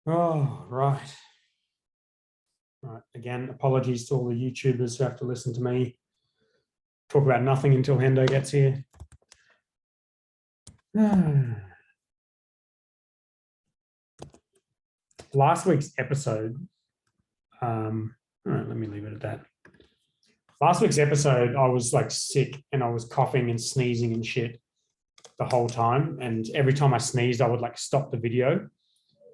Oh, right. Right. Again, apologies to all the YouTubers who have to listen to me talk about nothing until Hendo gets here. Last week's episode, all right, let me leave it at that. Last week's episode, I was like sick and I was coughing and sneezing and shit the whole time. And every time I sneezed, I would like stop the video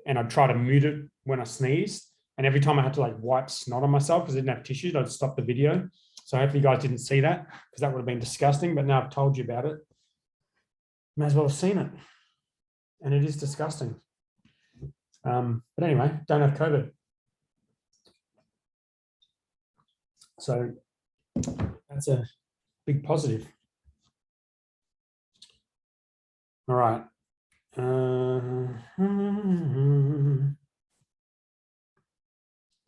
and I'd try to mute it when I sneezed. And every time I had to like wipe snot on myself because I didn't have tissues, I'd stop the video. So hopefully you guys didn't see that because that would have been disgusting. But now I've told you about it. May as well have seen it. And it is disgusting. But anyway, don't have COVID. So that's a big positive. All right.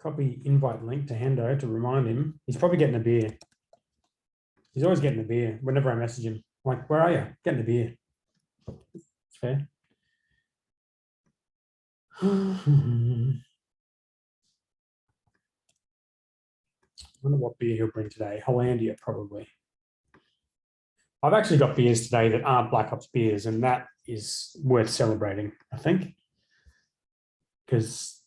Copy invite link to Hendo to remind him. He's probably getting a beer. He's always getting a beer whenever I message him. I'm like, where are you? Getting a beer. It's fair. I wonder what beer he'll bring today. Hollandia, probably. I've actually got beers today that aren't Black Ops beers, and that is worth celebrating, I think, because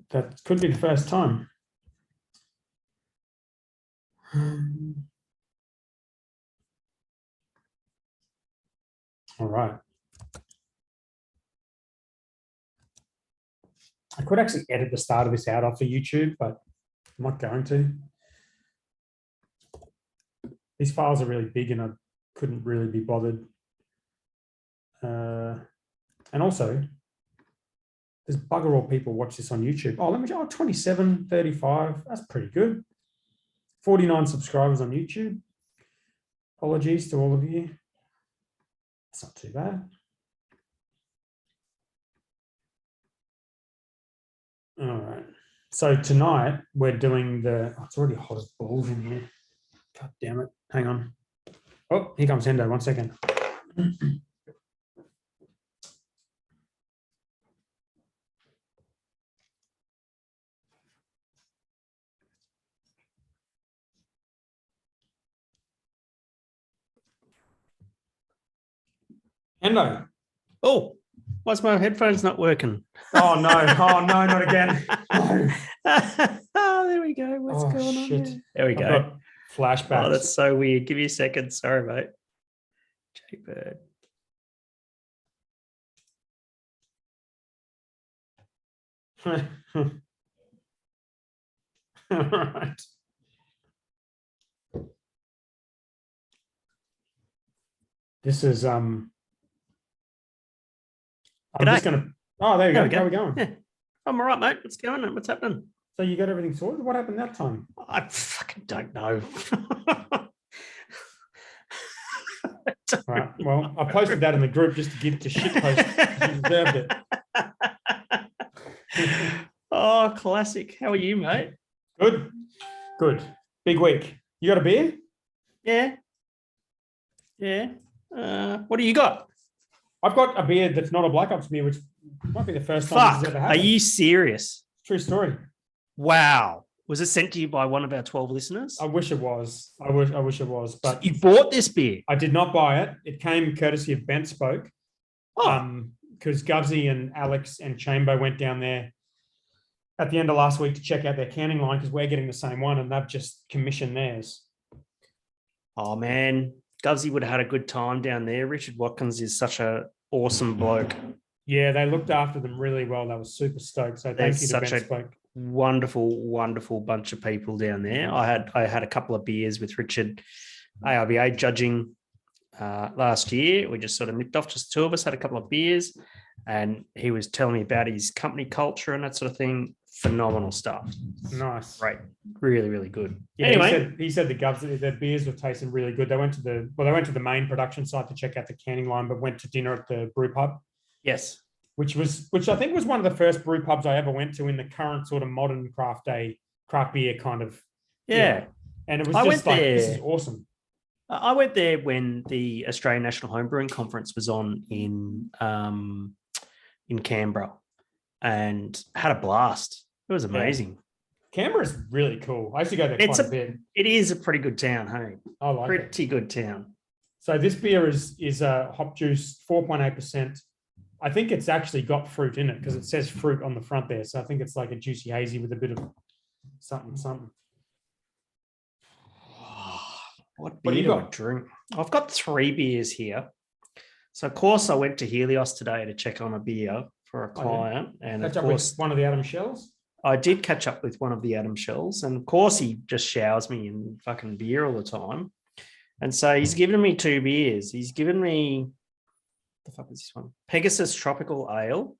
that could be the first time. All right. I could actually edit the start of this out off of YouTube, but I'm not going to. These files are really big and I couldn't really be bothered. And also, there's bugger all people watch this on YouTube. Oh, let me show 27, 35. That's pretty good. 49 subscribers on YouTube. Apologies to all of you. That's not too bad. All right. So tonight we're doing the, oh, it's already hot as balls in here. God damn it. Hang on. Oh, here comes Hendo. 1 second. Hendo. Oh, why's my headphones not working? Oh, no. Oh, no, not again. No. Oh, there we go. What's going on here? There we go. Flashbacks. Oh, that's so weird. Give me a second. Sorry, mate. Jaybird. All right. This is I'm just gonna. Oh, there you go. How are we going? Yeah. I'm all right, mate. What's going on? What's happening? So you got everything sorted? What happened that time? I fucking don't know. All right. Well, I posted that in the group just to give to shit post. You deserved it. Oh, classic. How are you, mate? Good. Good. Big week. You got a beer? Yeah. Yeah. What do you got? I've got a beer that's not a Black Ops beer, which might be the first time Fuck. this has ever Are happened. you serious? True story. Wow. Was it sent to you by one of our 12 listeners? I wish it was. I wish it was. But you bought this beer? I did not buy it. It came courtesy of Bentspoke. Oh. Because Gubsy and Alex and Chamber went down there at the end of last week to check out their canning line because we're getting the same one and they've just commissioned theirs. Oh, man. Gubsy would have had a good time down there. Richard Watkins is such an awesome bloke. Yeah, they looked after them really well. They were super stoked. So thank you to Bentspoke. Wonderful, wonderful bunch of people down there. I had a couple of beers with Richard, ARBA judging last year. We just sort of nipped off, just two of us, had a couple of beers, and he was telling me about his company culture and that sort of thing. Phenomenal stuff. Nice. Right. Really, really good. Yeah, anyway, he said the Gubs, their beers were tasting really good. They went to the main production site to check out the canning line, but went to dinner at the brew pub. Yes. Which I think was one of the first brew pubs I ever went to in the current sort of modern craft beer kind of. Yeah. And it was just like, this is awesome. I went there when the Australian National Homebrewing Conference was on in Canberra, and had a blast. It was amazing. Canberra's really cool. I used to go there quite a bit. It is a pretty good town, hey? I like it. Pretty good town. So this beer is a hop juice, 4.8%. I think it's actually got fruit in it because it says fruit on the front there. So I think it's like a juicy hazy with a bit of something. What beer do I drink? I've got 3 beers here. So of course I went to Helios today to check on a beer for a client. And catch of course up with one of the Adam Shells. I did catch up with one of the Adam Shells, and of course he just showers me in fucking beer all the time. And so he's given me 2 beers. He's given me, the fuck is this one? Pegasus Tropical Ale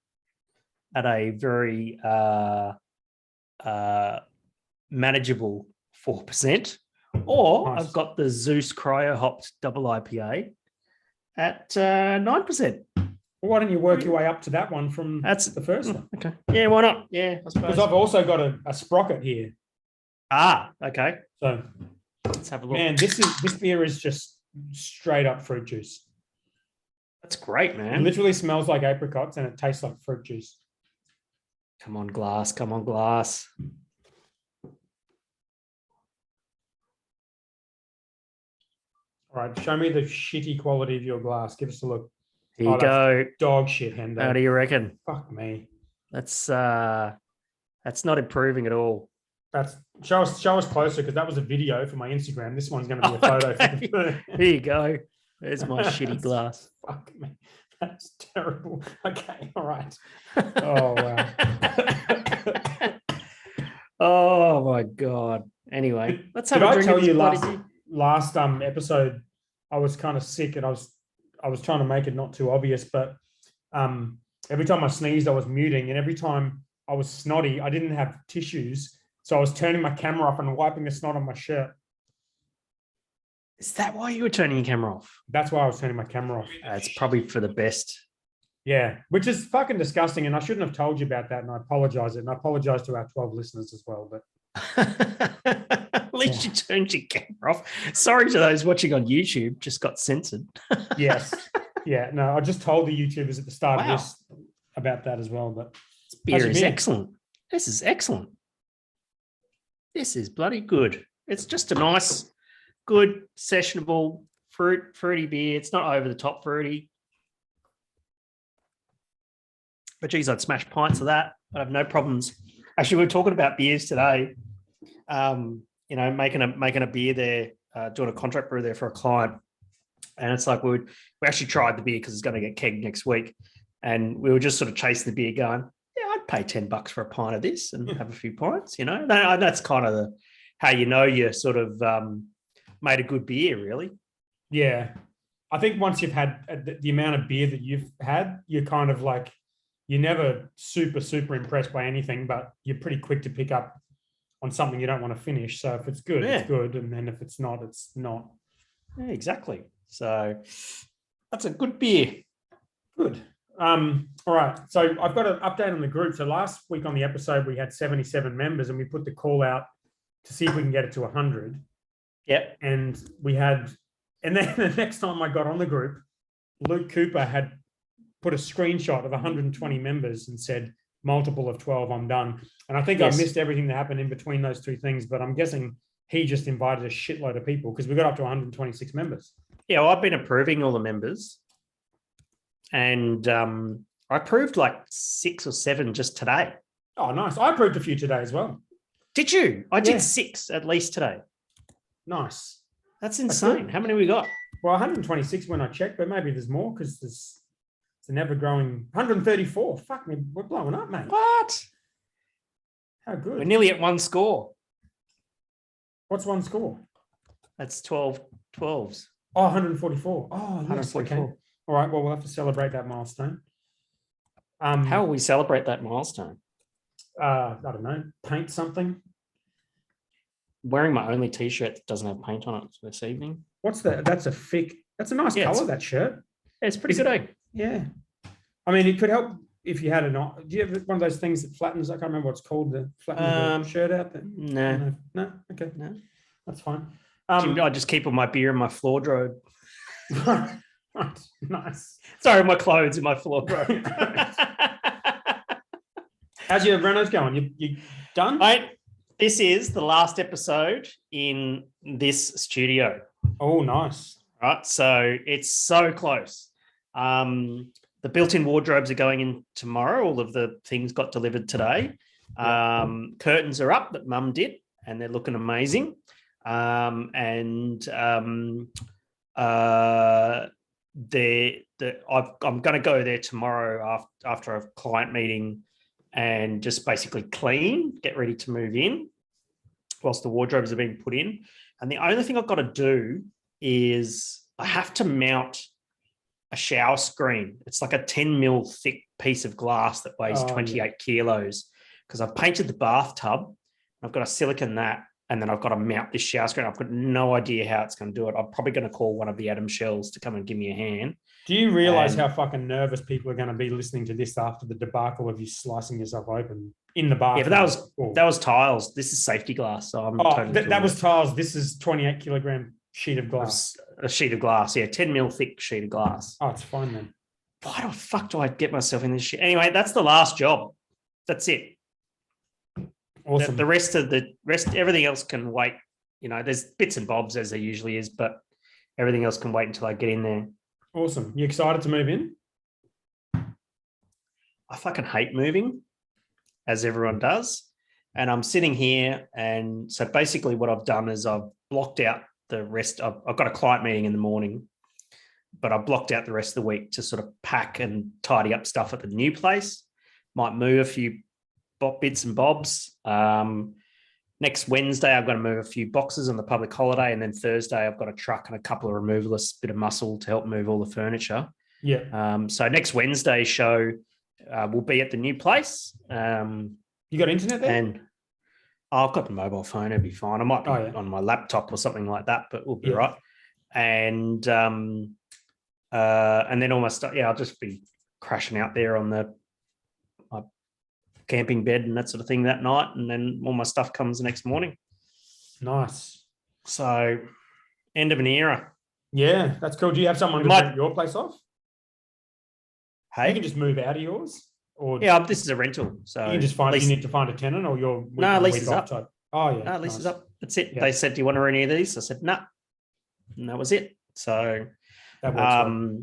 at a very manageable 4%. Or nice. I've got the Zeus Cryo Hopped Double IPA at 9%. Well, why don't you work your way up to that one from the first one? Okay. Yeah, why not? Yeah, I suppose. Because I've also got a sprocket here. Okay. So let's have a look. Man, this beer is just straight up fruit juice. That's great, man. It literally smells like apricots and it tastes like fruit juice. Come on, glass. Come on, glass. All right, show me the shitty quality of your glass. Give us a look. Here you go. Dog shit, Hendo. How do you reckon? Fuck me. That's not improving at all. Show us closer because that was a video for my Instagram. This one's going to be a photo. Okay. Here you go. There's my shitty glass. Fuck me. That's terrible. Okay, all right. Oh wow. Oh my god. Anyway, let's have a drink. Did I tell you last episode I was kind of sick and I was trying to make it not too obvious, but every time I sneezed, I was muting, and every time I was snotty, I didn't have tissues, so I was turning my camera off and wiping the snot on my shirt. Is that why you were turning your camera off? That's why I was turning my camera off. It's probably for the best. Yeah, which is fucking disgusting, and I shouldn't have told you about that, and I apologize. And I apologize to our 12 listeners as well. But at least you turned your camera off. Sorry to those watching on YouTube, just got censored. Yes. Yeah, no, I just told the YouTubers at the start of this about that as well. But this beer is excellent. This is excellent. This is bloody good. It's just a nice, good, sessionable, fruity beer. It's not over the top fruity. But geez, I'd smash pints of that. I'd have no problems. Actually, we were talking about beers today. Making a beer there, doing a contract brew there for a client. And it's like we actually tried the beer because it's going to get kegged next week. And we were just sort of chasing the beer going, yeah, I'd pay $10 for a pint of this and have a few pints, you know. That's kind of how you know you sort of made a good beer, really. Yeah. I think once you've had the amount of beer that you've had, you're kind of like, you're never super, super impressed by anything, but you're pretty quick to pick up on something you don't want to finish. So if it's good, it's good. And then if it's not, it's not. Yeah, exactly. So that's a good beer. Good. All right. So I've got an update on the group. So last week on the episode, we had 77 members and we put the call out to see if we can get it to 100. Yep. And then the next time I got on the group, Luke Cooper had put a screenshot of 120 members and said, multiple of 12, I'm done. And I think I missed everything that happened in between those two things, but I'm guessing he just invited a shitload of people because we got up to 126 members. Yeah, well, I've been approving all the members. And I approved like 6 or 7 just today. Oh, nice. I approved a few today as well. Did you? I did 6 at least today. Nice. That's insane. How many we got? Well, 126 when I checked, but maybe there's more because it's an ever-growing 134. Fuck me, we're blowing up, mate. What? How good. We're nearly at 1 score. What's 1 score? That's 12 12s. Oh, 144. Oh, yes, 144. Okay. All right, well, we'll have to celebrate that milestone. How will we celebrate that milestone? I don't know, paint something. I'm wearing my only t-shirt that doesn't have paint on it this evening. What's that? That's a nice color, that shirt. It's pretty good, eh? Yeah. I mean, it could help if you had do you have one of those things that flattens? I can't remember what it's called, the flattens the shirt out there. No. No? Okay. No. That's fine. I just keep all my beer in my floor drawer. Right. Nice. Sorry, my clothes in my floor drawer. How's your renos going? You done? This is the last episode in this studio. Oh, nice. Right, so it's so close. The built-in wardrobes are going in tomorrow. All of the things got delivered today. Curtains are up that Mum did, and they're looking amazing. I'm going to go there tomorrow after a client meeting and just basically clean, get ready to move in whilst the wardrobes are being put in. And the only thing I've got to do is I have to mount a shower screen. It's like a 10 mil thick piece of glass that weighs 28 kilos because I've painted the bathtub. I've got to silicone that, and then I've got to mount this shower screen. I've got no idea how it's going to do it. I'm probably going to call one of the Adam Shells to come and give me a hand. Do you realize how fucking nervous people are going to be listening to this after the debacle of you slicing yourself open in the bathroom? Yeah, but that was tiles. This is safety glass. So I'm totally that was tiles. This is 28 kilogram sheet of glass. A sheet of glass, 10 mil thick sheet of glass. Oh, it's fine then. Why the fuck do I get myself in this shit? Anyway, that's the last job. That's it. Awesome. The rest, everything else can wait. You know, there's bits and bobs as there usually is, but everything else can wait until I get in there. Awesome. You excited to move in? I fucking hate moving, as everyone does. And I'm sitting here, and so basically what I've done is I've blocked out the rest. I've got a client meeting in the morning, but I blocked out the rest of the week to sort of pack and tidy up stuff at the new place. Might move a few bits and bobs. Next Wednesday, I've got to move a few boxes on the public holiday. And then Thursday, I've got a truck and a couple of removalists, bit of muscle to help move all the furniture. Yeah. So next Wednesday's show will be at the new place. You got internet there? And I've got the mobile phone. It'll be fine. I might be on my laptop or something like that, but we'll be right. And then all my stuff. Yeah, I'll just be crashing out there on my camping bed and that sort of thing that night. And then all my stuff comes the next morning. Nice. So end of an era. Yeah, that's cool. Do you have someone to rent your place off? Hey, you can just move out of yours. Or this is a rental. So you can just find. You need to find a tenant, or your lease is up. Type. Oh yeah, lease is up. That's it. Yeah. They said, "Do you want to rent any of these?" I said, "No," and that was it. So that works.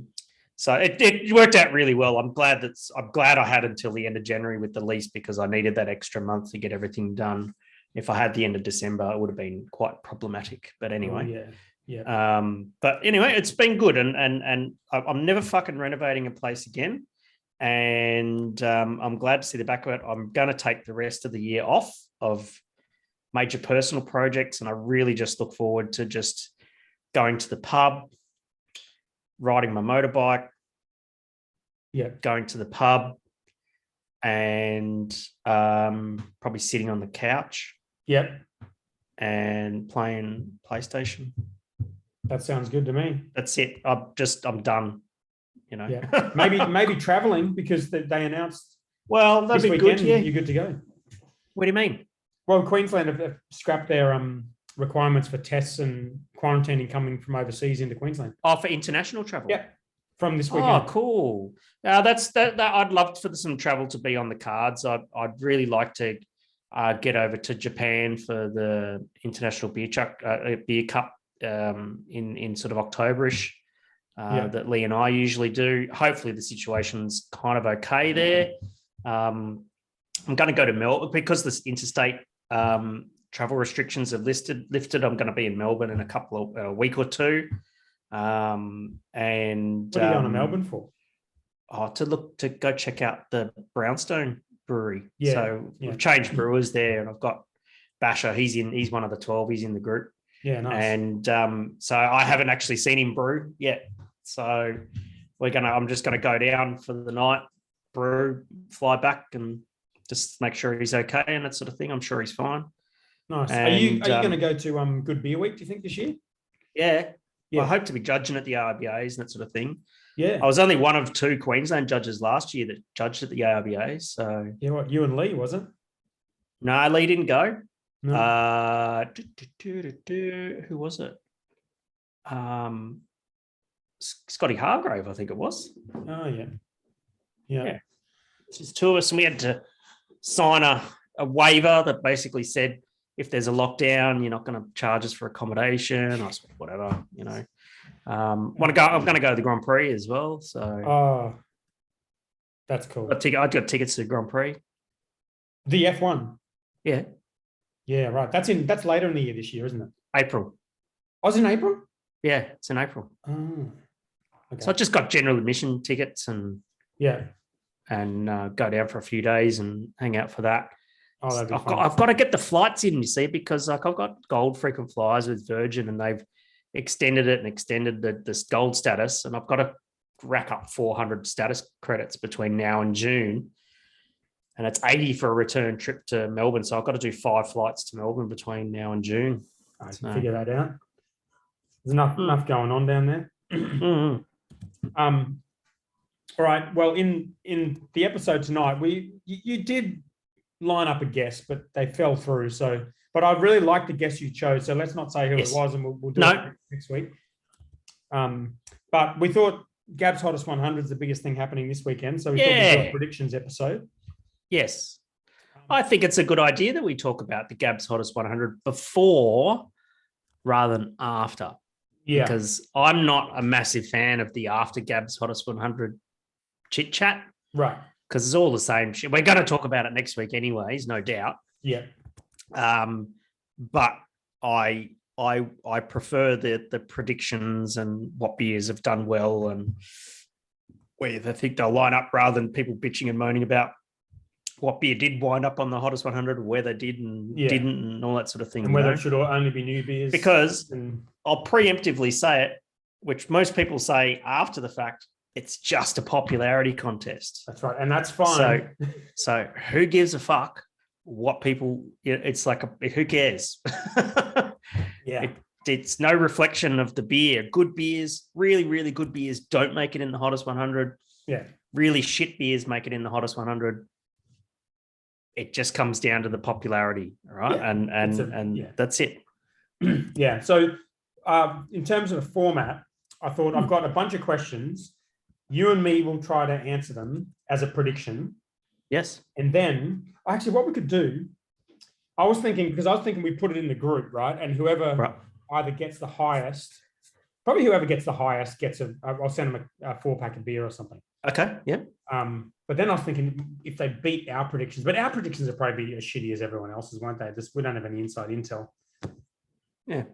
So it worked out really well. I'm glad I had until the end of January with the lease because I needed that extra month to get everything done. If I had the end of December, it would have been quite problematic. But anyway, but anyway, it's been good, and I'm never fucking renovating a place again. And I'm glad to see the back of it. I'm going to take the rest of the year off of major personal projects, and I really just look forward to just going to the pub, riding my motorbike, going to the pub, and probably sitting on the couch, and playing PlayStation. That sounds good to me. That's it. I'm done. You know, maybe traveling because they announced. Well, that'd be weekend, good. Yeah, you're good to go. What do you mean? Well, Queensland have scrapped their requirements for tests and quarantining coming from overseas into Queensland. Oh, for international travel. Yeah, from this weekend. Oh, cool. That's that. I'd love for some travel to be on the cards. I'd really like to get over to Japan for the International Beer Cup in sort of October-ish. That Lee and I usually do. Hopefully the situation's kind of okay there. I'm going to go to Melbourne because this interstate travel restrictions have lifted. I'm going to be in Melbourne in a week or two. And what are you going to Melbourne for? To go check out the Brownstone Brewery. Yeah, so we've changed brewers there, and I've got Basher. He's one of the 12. He's in the group. Yeah, nice. And so I haven't actually seen him brew yet. So I'm just gonna go down for the night, brew, fly back, and just make sure he's okay and that sort of thing. I'm sure he's fine. Nice. Are you going to go to Good Beer Week? Do you think this year? Yeah. Well, I hope to be judging at the ARBAs and that sort of thing. Yeah. I was only one of 2 Queensland judges last year that judged at the ARBAs. So you and Lee, was it? No, Lee didn't go. No? Who was it? Scotty Hargrave, I think it was. Oh, yeah. Yeah. Yeah. It's just two of us, and we had to sign a waiver that basically said if there's a lockdown, you're not going to charge us for accommodation. I said, whatever, you know. I'm going to go to the Grand Prix as well. So Oh, that's cool. I got tickets to the Grand Prix. The F1. Yeah. Yeah, right. That's later in the year this year, isn't it? April. Oh, it's in April? Yeah, it's in April. Oh, okay. So I just got general admission tickets and go down for a few days and hang out for that. Oh, that'd be fun. I've got to get the flights in, you see, because like I've got gold frequent flyers with Virgin, and they've extended it and extended this gold status, and I've got to rack up 400 status credits between now and June, and it's 80 for a return trip to Melbourne. So I've got to do 5 flights to Melbourne between now and June. I can figure that out. There's enough going on down there. All right. Well, in the episode tonight, you did line up a guest, but they fell through. So, but I really like the guest you chose. So let's not say who it was, and we'll do it next week. But we thought GABS Hottest 100 is the biggest thing happening this weekend. So we thought we'd do a predictions episode. Yes. I think it's a good idea that we talk about the GABS Hottest 100 before rather than after. Yeah. Because I'm not a massive fan of the after GABS Hottest 100 chit chat. Right. Because it's all the same shit. We're going to talk about it next week anyways, no doubt. Yeah. But I prefer the predictions and what beers have done well and where they think they'll line up, rather than people bitching and moaning about what beer did wind up on the Hottest 100, or where they did and didn't, and all that sort of thing. And whether it should only be new beers. Because I'll preemptively say it, which most people say after the fact, it's just a popularity contest. That's right. And that's fine. So who gives a fuck what people, it's like, who cares? Yeah. It's no reflection of the beer. Good beers, really, really good beers don't make it in the Hottest 100. Yeah. Really shit beers make it in the Hottest 100. It just comes down to the popularity, right? Yeah. And that's it. Yeah. So in terms of the format, I thought I've got a bunch of questions. You and me will try to answer them as a prediction. Yes. And then, actually, what we could do, I was thinking we put it in the group, right? And whoever either gets the highest, probably whoever gets the highest gets I'll send them a 4-pack of beer or something. Okay, yeah. But then I was thinking if they beat our predictions, but our predictions will probably be as shitty as everyone else's, won't they? We don't have any inside intel. Yeah.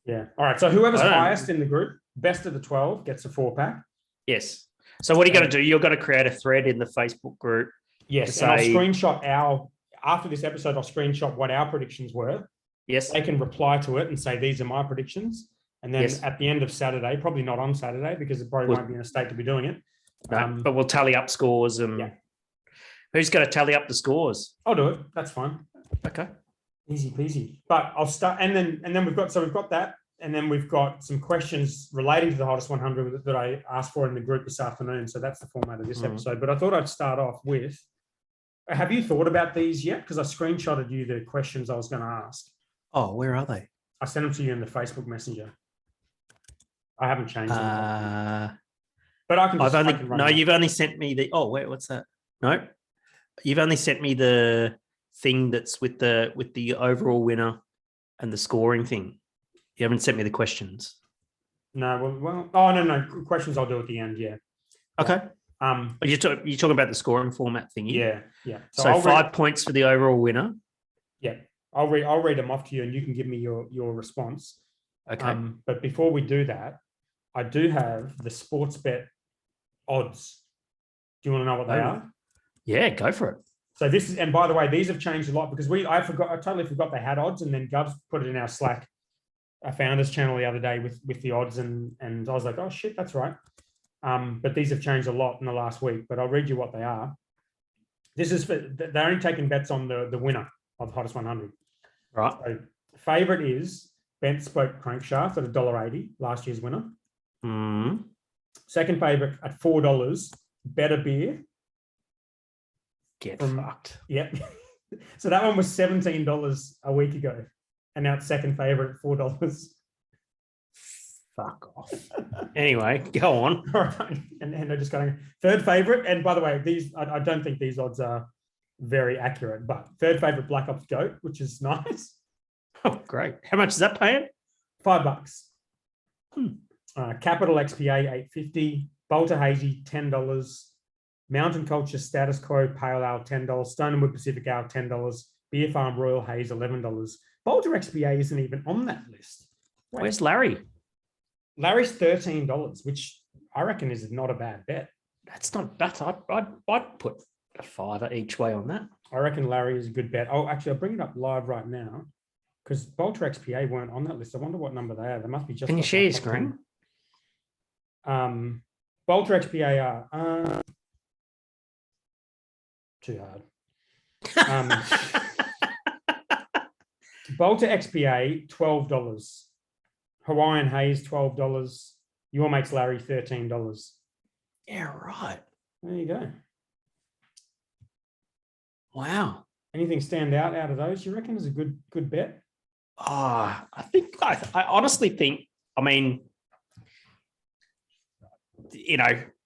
Yeah. All right. So whoever's highest in the group, best of the 12, gets a 4-pack. Yes. So what are you going to do? You're going to create a thread in the Facebook group. Yes. And I'll screenshot after this episode, I'll screenshot what our predictions were. Yes. They can reply to it and say, these are my predictions. And then at the end of Saturday, probably not on Saturday because it probably won't be in a state to be doing it. No, but we'll tally up scores. And who's going to tally up the scores? I'll do it. That's fine. Okay. Easy peasy. But I'll start. And then we've got that. And then we've got some questions relating to the Hottest 100 that I asked for in the group this afternoon. So that's the format of this episode. But I thought I'd start off with, have you thought about these yet? Because I screenshotted you the questions I was going to ask. Oh, where are they? I sent them to you in the Facebook Messenger. I haven't changed them. But I can you've only sent me the, what's that? No, you've only sent me the thing that's with the overall winner and the scoring thing. You haven't sent me the questions. No, no. Questions I'll do at the end. Yeah. Okay. You're talking about the scoring format thingy. Yeah. So 5 points for the overall winner. Yeah. I'll read them off to you, and you can give me your response. Okay. But before we do that, I do have the sports bet odds. Do you want to know what they are? Yeah, go for it. So this is, and by the way, these have changed a lot because I totally forgot they had odds, and then Gubs put it in our Slack, our founders channel the other day with the odds, and I was like, oh shit, that's right. But these have changed a lot in the last week. But I'll read you what they are. This is they're only taking bets on the winner of the Hottest 100. Right. So favorite is Bentspoke Crankshaft at $1.80, last year's winner. Second favorite at $4, Better Beer. Get fucked. Yep. So that one was $17 a week ago, and now it's second favorite at $4. Fuck off. Anyway, go on. All right, and they're just going third favorite. And by the way, these I don't think these odds are very accurate, but third favorite Black Ops Goat, which is nice. Oh, great. How much is that paying? $5. Capital XPA $8.50. Bolter Hazy $10. Mountain Culture Status Quo Pale Ale $10. Stone and Wood Pacific Ale $10. Beer Farm Royal Haze $11. Bolter XPA isn't even on that list. Wait. Where's Larry? Larry's $13, which I reckon is not a bad bet. That's not bad. I'd put a $5 each way on that. I reckon Larry is a good bet. Oh, actually, I'll bring it up live right now because Bolter XPA weren't on that list. I wonder what number they are. They must be just. Can you share your screen? Bolter XPA are too hard. Bolter XPA $12. Hawaiian Haze $12. Your mate's Larry $13. Yeah, right. There you go. Wow. Anything stand out of those? You reckon is a good bet? I think I honestly think. I mean,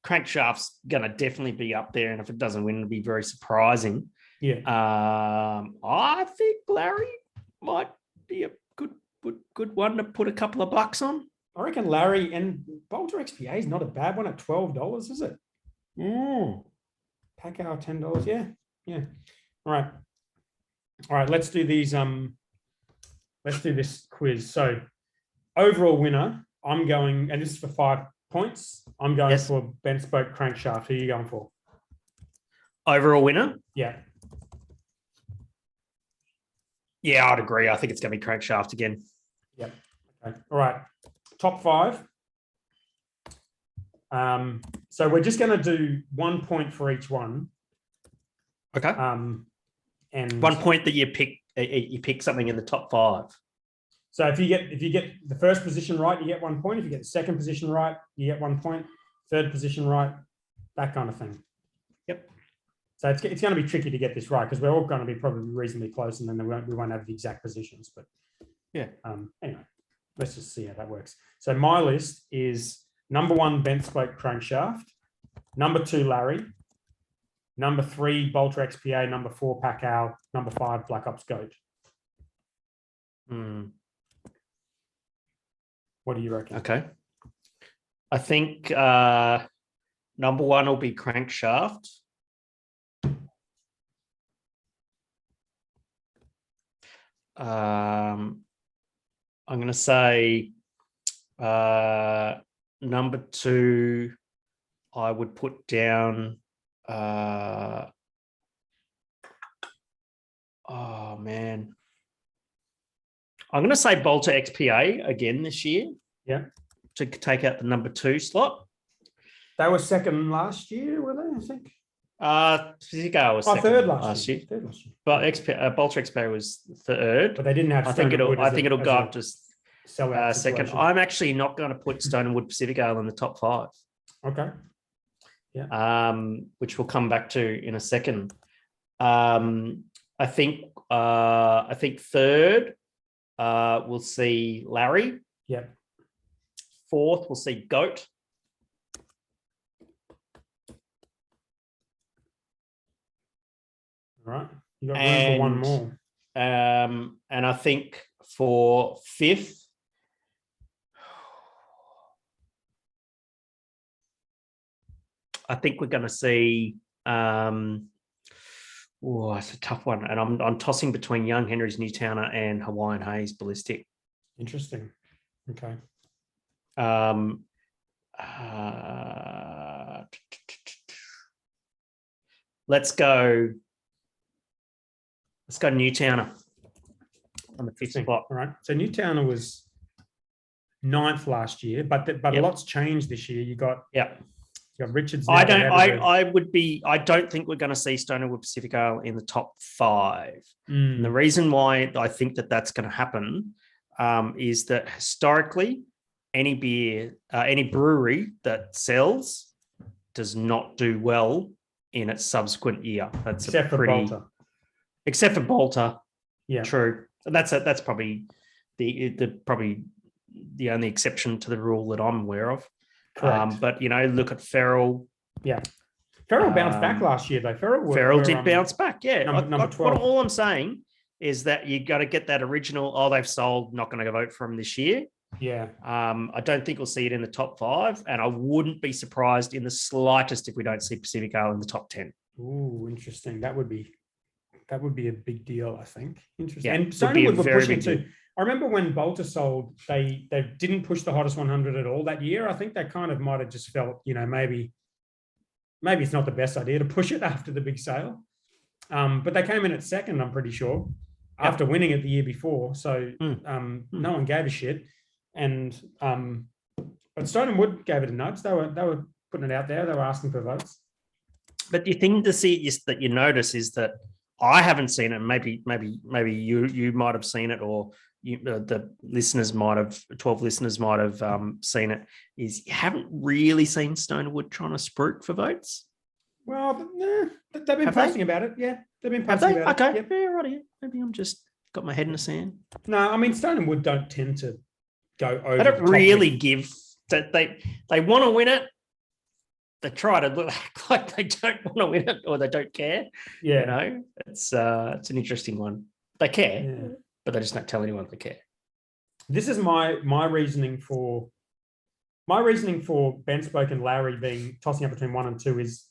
Crankshaft's going to definitely be up there, and if it doesn't win, it'll be very surprising. Yeah. I think Larry might be a good one to put a couple of bucks on. I reckon Larry and Bolter XPA is not a bad one at $12, is it? Pack hour $10. Yeah. All right. Let's do these. Let's do this quiz. So, overall winner, I'm going, and this is for 5 points. I'm going for Bentspoke Crankshaft. Who are you going for? Overall winner? Yeah. Yeah, I'd agree. I think it's going to be Crankshaft again. Yep. Okay. All right. Top 5. So we're just going to do 1 point for each one. Okay. And 1 point that you pick something in the top 5. So if you get the first position right, you get 1 point. If you get the second position right, you get 1 point. Third position right, that kind of thing. Yep. So it's going to be tricky to get this right because we're all going to be probably reasonably close, and then we won't have the exact positions. But yeah. Anyway, let's just see how that works. So my list is number 1 Bentspoke Crankshaft, number 2 Larry, number 3 Bolter XPA, number 4 Pack Owl, number 5 Black Ops Goat. What do you reckon? Okay. I think number 1 will be Crankshaft. I'm going to say number 2, I would put down. Oh man. I'm going to say Bolter XPA again this year. Yeah. To take out the number 2 slot. They were second last year, were they? I think. Physico was second third last year. Third last year. But Bolter XPA was third. But they didn't have. I think it'll go up to second. I'm actually not going to put Stone and Wood Pacific Ale in the top 5. Okay. Yeah. Which we'll come back to in a second. I think third. We'll see Larry. Yep. Fourth, we'll see Goat. All right. You got room for one more. And I think for 5th, I think we're going to see. It's a tough one, and I'm tossing between Young Henry's Newtowner and Hawaiian Haze Ballistic. Interesting. Okay. Let's go Newtowner on the 5th spot. All right. So Newtowner was 9th last year, but a lot's changed this year. You got Richards. I don't think we're going to see Stone and Wood Pacific Ale in the top 5. And the reason why I think that's going to happen is that historically, any brewery that sells does not do well in its subsequent year. That's except for Bolter. except for Bolter. Yeah. True. That's probably the only exception to the rule that I'm aware of. Correct. But look at Ferrell. Yeah. Ferrell bounced back last year, though. Ferrell did bounce back. Yeah. Number 12. All I'm saying is that you got to get that original. Oh, they've sold. Not going to vote for him this year. Yeah. I don't think we'll see it in the top 5, and I wouldn't be surprised in the slightest if we don't see Pacific Ale in the top 10. Ooh, interesting. That would be a big deal, I think. Interesting. Yeah, And Stonewood were pushing too. I remember when Bolter sold, they didn't push the hottest 100 at all that year. I think they kind of might have just felt, maybe it's not the best idea to push it after the big sale. But they came in at second, I'm pretty sure, after winning it the year before. So no one gave a shit. And but Stone and Wood gave it a nudge. They were putting it out there. They were asking for votes. But the thing to see is that you notice is that I haven't seen it. Maybe you might have seen it, or the listeners might have. 12 listeners might have seen it. Is you haven't really seen Stonewood trying to spruik for votes. Well, they've been posting about it. Yeah, they've been posting about it. Okay, yeah, right. Maybe I'm just got my head in the sand. No, I mean Stone and Wood don't tend to go over. They don't really give that. They want to win it. They try to look like they don't want to win it or they don't care. Yeah, it's an interesting one. They care, but they just don't tell anyone they care. This is my reasoning for Bentspoke and Lowry tossing up between 1 and 2 is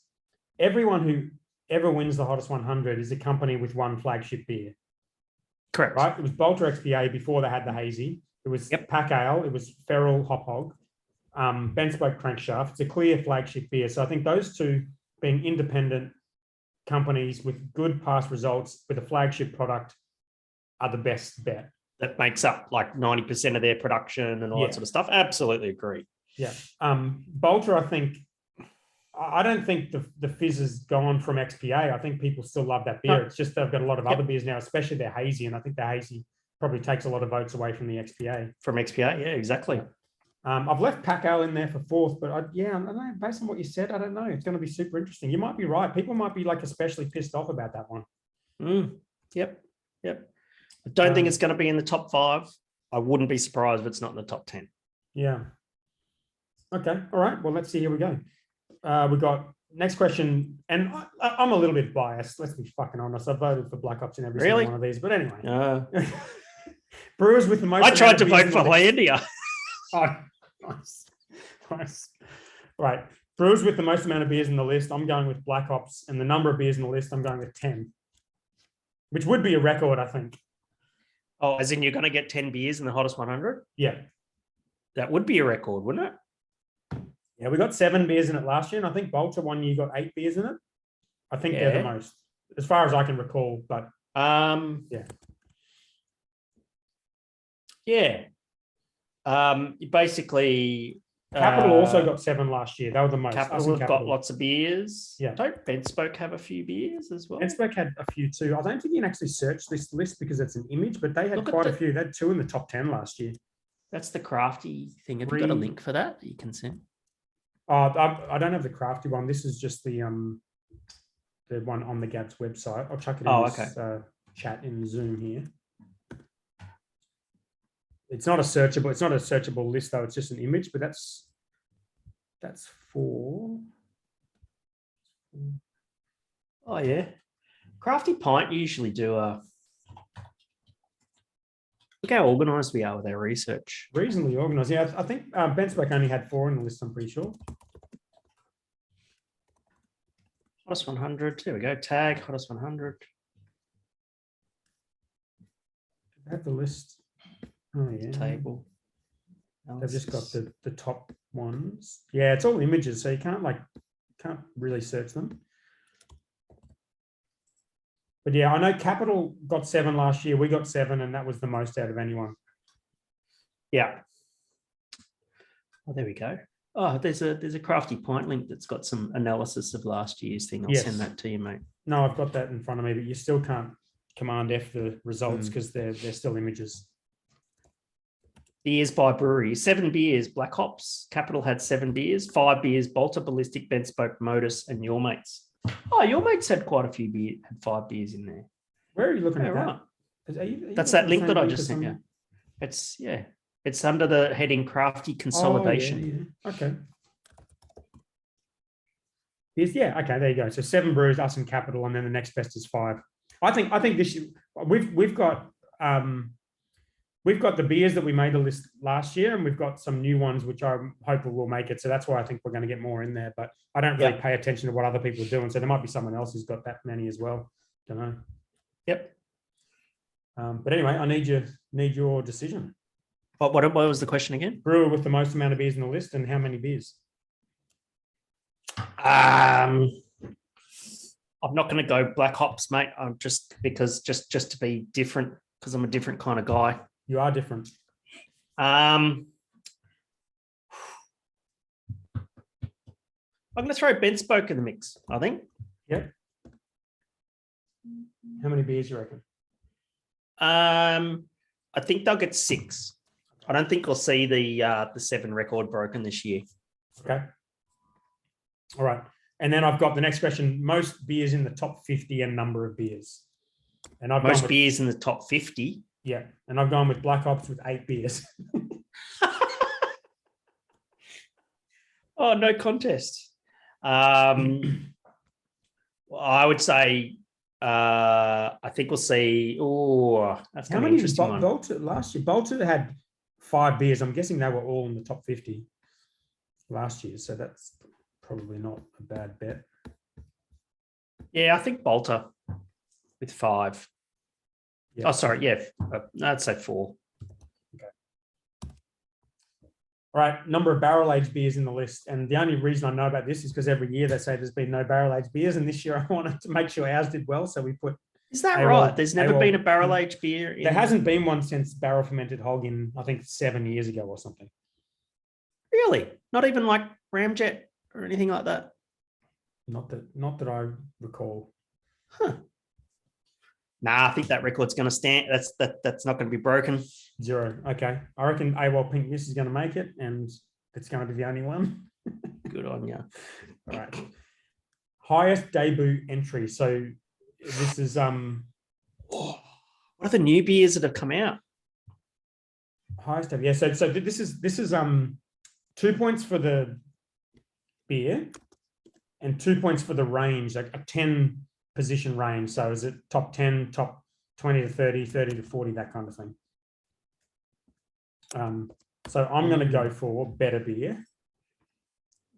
everyone who ever wins the hottest 100 is a company with one flagship beer. Correct. Right? It was Bolter XPA before they had the hazy. It was Pack Ale. It was Ferrell Hop Hog. Bentspoke Crankshaft. It's a clear flagship beer. So I think those two being independent companies with good past results with a flagship product are the best bet. That makes up like 90% of their production and all that sort of stuff. Absolutely agree. Yeah. Bolter, I don't think the fizz has gone from XPA. I think people still love that beer. It's just they've got a lot of other beers now, especially their hazy. And I think the hazy probably takes a lot of votes away from the XPA. From XPA, yeah, exactly. I've left Pack Ale in there for 4th, but I don't know. Based on what you said, I don't know. It's going to be super interesting. You might be right. People might be like especially pissed off about that one. Yep. I don't think it's going to be in the top 5. I wouldn't be surprised if it's not in the top 10. Yeah. Okay. All right. Well, let's see. Here we go. We got next question, and I'm a little bit biased. Let's be fucking honest. I voted for Black Ops in every single one of these, but anyway. Brewers with the most. I tried to vote for Helios. Oh, nice. Right. Brewers with the most amount of beers in the list. I'm going with Black Ops, and the number of beers in the list, I'm going with 10, which would be a record, I think. Oh, as in you're going to get 10 beers in the hottest 100? Yeah. That would be a record, wouldn't it? Yeah, we got 7 beers in it last year, and I think Bolter one year got 8 beers in it. I think they're the most, as far as I can recall. But basically, Capital also got 7 last year. They were the most. Capital have got lots of beers. Yeah. Don't Bentspoke have a few beers as well? Bentspoke had a few too. I don't think you can actually search this list because it's an image, but they had quite a few. They had 2 in the top 10 last year. That's the crafty thing. Have you got a link for that you can send? I don't have the crafty one. This is just the one on the GABS website. I'll chuck it in this chat in Zoom here. It's not a searchable list though. It's just an image, but that's 4. Oh yeah, Crafty Pint usually do look how organised we are with our research. Reasonably organised. Yeah, I think Bentspoke only had 4 in the list. I'm pretty sure. Hottest 100. There we go. Tag Hottest 100. Have the list. Oh yeah. Table. They've just got the top ones. Yeah, it's all images, so you can't really search them. But yeah, I know Capital got 7 last year. We got 7, and that was the most out of anyone. Yeah. Oh, there we go. Oh, there's a Crafty Pint link that's got some analysis of last year's thing. I'll send that to you, mate. No, I've got that in front of me, but you still can't Command F the results because they're still images. Beers by brewery. 7 beers, Black Hops. Capital had 7 beers. 5 beers, Bolter, Ballistic, Bentspoke, Modus, and Your Mates. Oh, Your Mates had quite a few beers, had 5 beers in there. Where are you looking Yeah, at right. that? Are you That's looking at that the link same that I link just as sent some- you. It's under the heading crafty consolidation. Oh, yeah. Okay. Yeah. Okay. There you go. So 7 brews, us and Capital, and then the next best is 5. I think this year we've got the beers that we made the list last year, and we've got some new ones which I'm hopeful will make it. So that's why I think we're going to get more in there. But I don't really pay attention to what other people are doing. So there might be someone else who's got that many as well. Don't know. Yep. But anyway, I need your decision. What was the question again? Brewer with the most amount of beers in the list, and how many beers? I'm not going to go black hops, mate. I'm just to be different, because I'm a different kind of guy. You are different. I'm going to throw Bentspoke in the mix, I think. Yep. How many beers do you reckon? I think they'll get 6. I don't think we'll see the 7 record broken this year. Okay. All right. And then I've got the next question: most beers in the top 50 and number of beers. And I've most beers in the top 50. Yeah, and I've gone with Black Ops with 8 beers. Oh, no contest. I would say I think we'll see. Oh, that's going to be an interesting one. Bolter last year? Bolter had 5 beers. I'm guessing they were all in the top 50 last year, so that's probably not a bad bet. Yeah, I think Bolter with 5. Yeah. Oh, sorry. Yeah, I'd say 4. Okay. All right. Number of barrel-aged beers in the list. And the only reason I know about this is because every year they say there's been no barrel-aged beers. And this year I wanted to make sure ours did well. So we put... Is that right? There's never been a barrel-aged beer? There hasn't been one since barrel-fermented hog in, I think, 7 years ago or something. Really? Not even like Ramjet or anything like that? Not that I recall. Huh. Nah, I think that record's going to stand. That's not going to be broken. 0. Okay. I reckon AWOL Pink Miss is going to make it, and it's going to be the only one. Good on you. All right. Highest debut entry. So this is what are the new beers that have come out? Highest debut. Yeah. So this is 2 points for the beer and 2 points for the range, like a 10 position range. So is it top 10, top 20 to 30, 30 to 40, that kind of thing. So I'm going to go for better beer.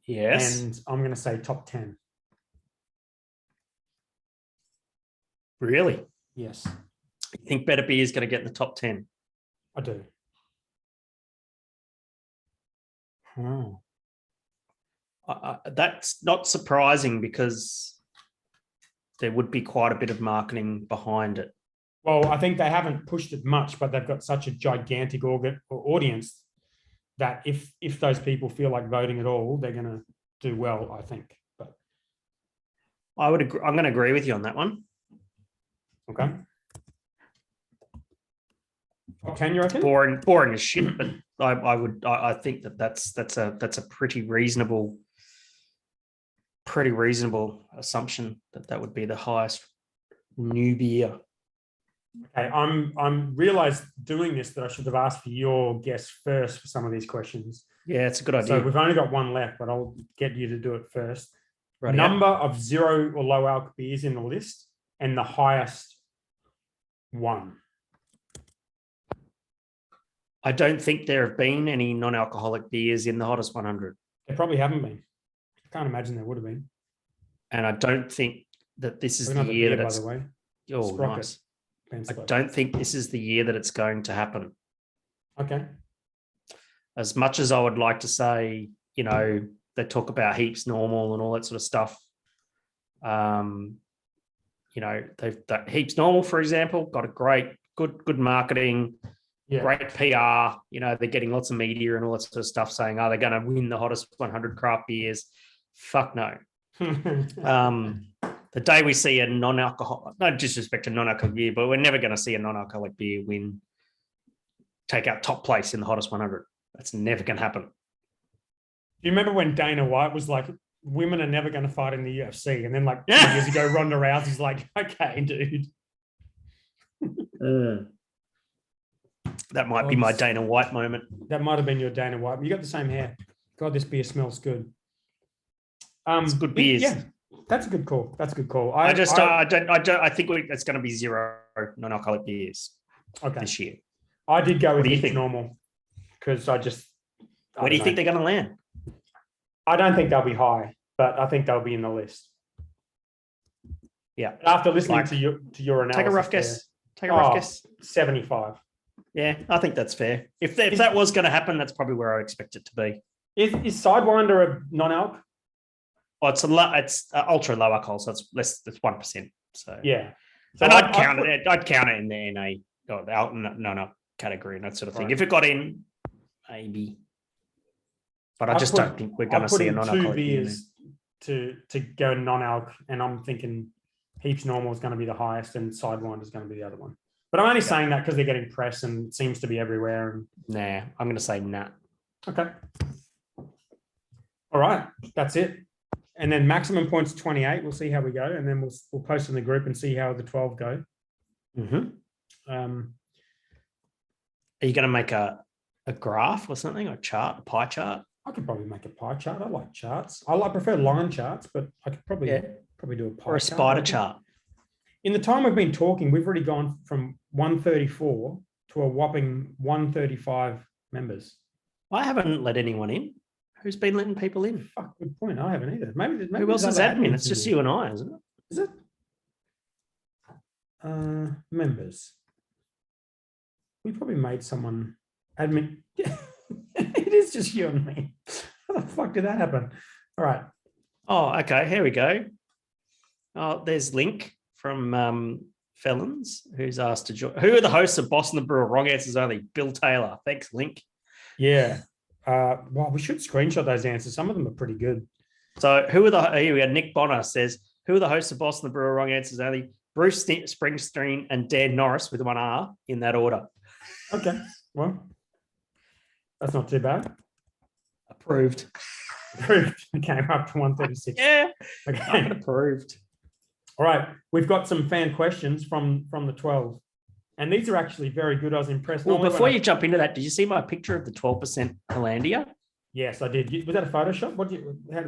Yes. And I'm going to say top 10. Really? Yes. You think better beer is going to get in the top 10? I do. That's not surprising, because there would be quite a bit of marketing behind it. Well, I think they haven't pushed it much, but they've got such a gigantic audience that if those people feel like voting at all, they're going to do well, I think. But I would agree. I'm going to agree with you on that one. Okay. Top 10, you reckon? Boring as shit, but I think that's a pretty reasonable assumption that would be the highest new beer. Okay, I'm realized doing this that I should have asked for your guess first for some of these questions. Yeah, it's a good idea. So we've only got one left, but I'll get you to do it first. Right. Number of 0 or low alc beers in the list, and the highest one. I don't think there have been any non-alcoholic beers in the hottest 100. There probably haven't been. I can't imagine there would have been. And I don't think that this is the year that it's... By the way. Oh, nice. I don't think this is the year that it's going to happen. Okay. As much as I would like to say, they talk about heaps normal and all that sort of stuff. They've heaps normal, for example, got a great, good marketing, great PR. They're getting lots of media and all that sort of stuff saying, they're going to win the hottest 100 craft beers. Fuck no. The day we see a non-alcoholic, no disrespect to non-alcoholic beer, but we're never going to see a non-alcoholic beer take out top place in the hottest 100. That's never going to happen. Do you remember when Dana White was like, women are never going to fight in the UFC? And then 2 years ago, Ronda Rousey's like, okay, dude. That might be my Dana White moment. That might have been your Dana White. You got the same hair. God, this beer smells good. It's good beers. Yeah, that's a good call. That's a good call. I think it's going to be 0 non-alcoholic beers this year. I did go with do you heaps think? normal because Where do you think they're going to land? I don't think they'll be high, but I think they'll be in the list. Yeah. After listening to your analysis, take a rough guess. Take a rough guess. 75. Yeah, I think that's fair. If that was going to happen, that's probably where I expect it to be. Is Sidewinder a non-alc? Oh, it's ultra low alcohol, so it's less. It's 1%. So yeah, so and I'd count it in the NA no category and that sort of thing. Right. If it got in, maybe. But I just don't think we're going to see a non-alcoholic 2 beers to go non-alc, and I'm thinking heaps normal is going to be the highest, and Sidewinder is going to be the other one. But I'm only saying that because they're getting press and it seems to be everywhere. And nah, I'm going to say nah. Okay. All right, that's it. And then maximum points 28. We'll see how we go, and then we'll post in the group and see how the 12 go. Mm-hmm. Are you going to make a graph or something, or a chart, a pie chart? I could probably make a pie chart. I like charts. I prefer line charts, but I could probably do a pie chart. Or a spider chart. In the time we've been talking, we've already gone from 134 to a whopping 135 members. I haven't let anyone in. Who's been letting people in? Fuck, good point. I haven't either. Maybe who else is admin? It's just you and I, isn't it? Is it? Members. We probably made someone admin. It is just you and me. How the fuck did that happen? All right. Oh, okay. Here we go. Oh, there's Link from Felons, who's asked to join. Who are the hosts of Boss and the Brewer? Wrong answers only. Bill Taylor. Thanks, Link. Yeah. Well, we should screenshot those answers. Some of them are pretty good. So here we got Nick Bonner says, who are the hosts of Boss and the Brewer? Wrong answers only. Bruce Springsteen and Dan Norris with 1 R in that order. Okay. Well, that's not too bad. Approved. Approved. Okay, we're up to 136. Yeah. Okay. Approved. All right. We've got some fan questions from the 12. And these are actually very good. I was impressed. Well, before you jump into that, did you see my picture of the 12% Hollandia? Yes, I did. Was that a Photoshop?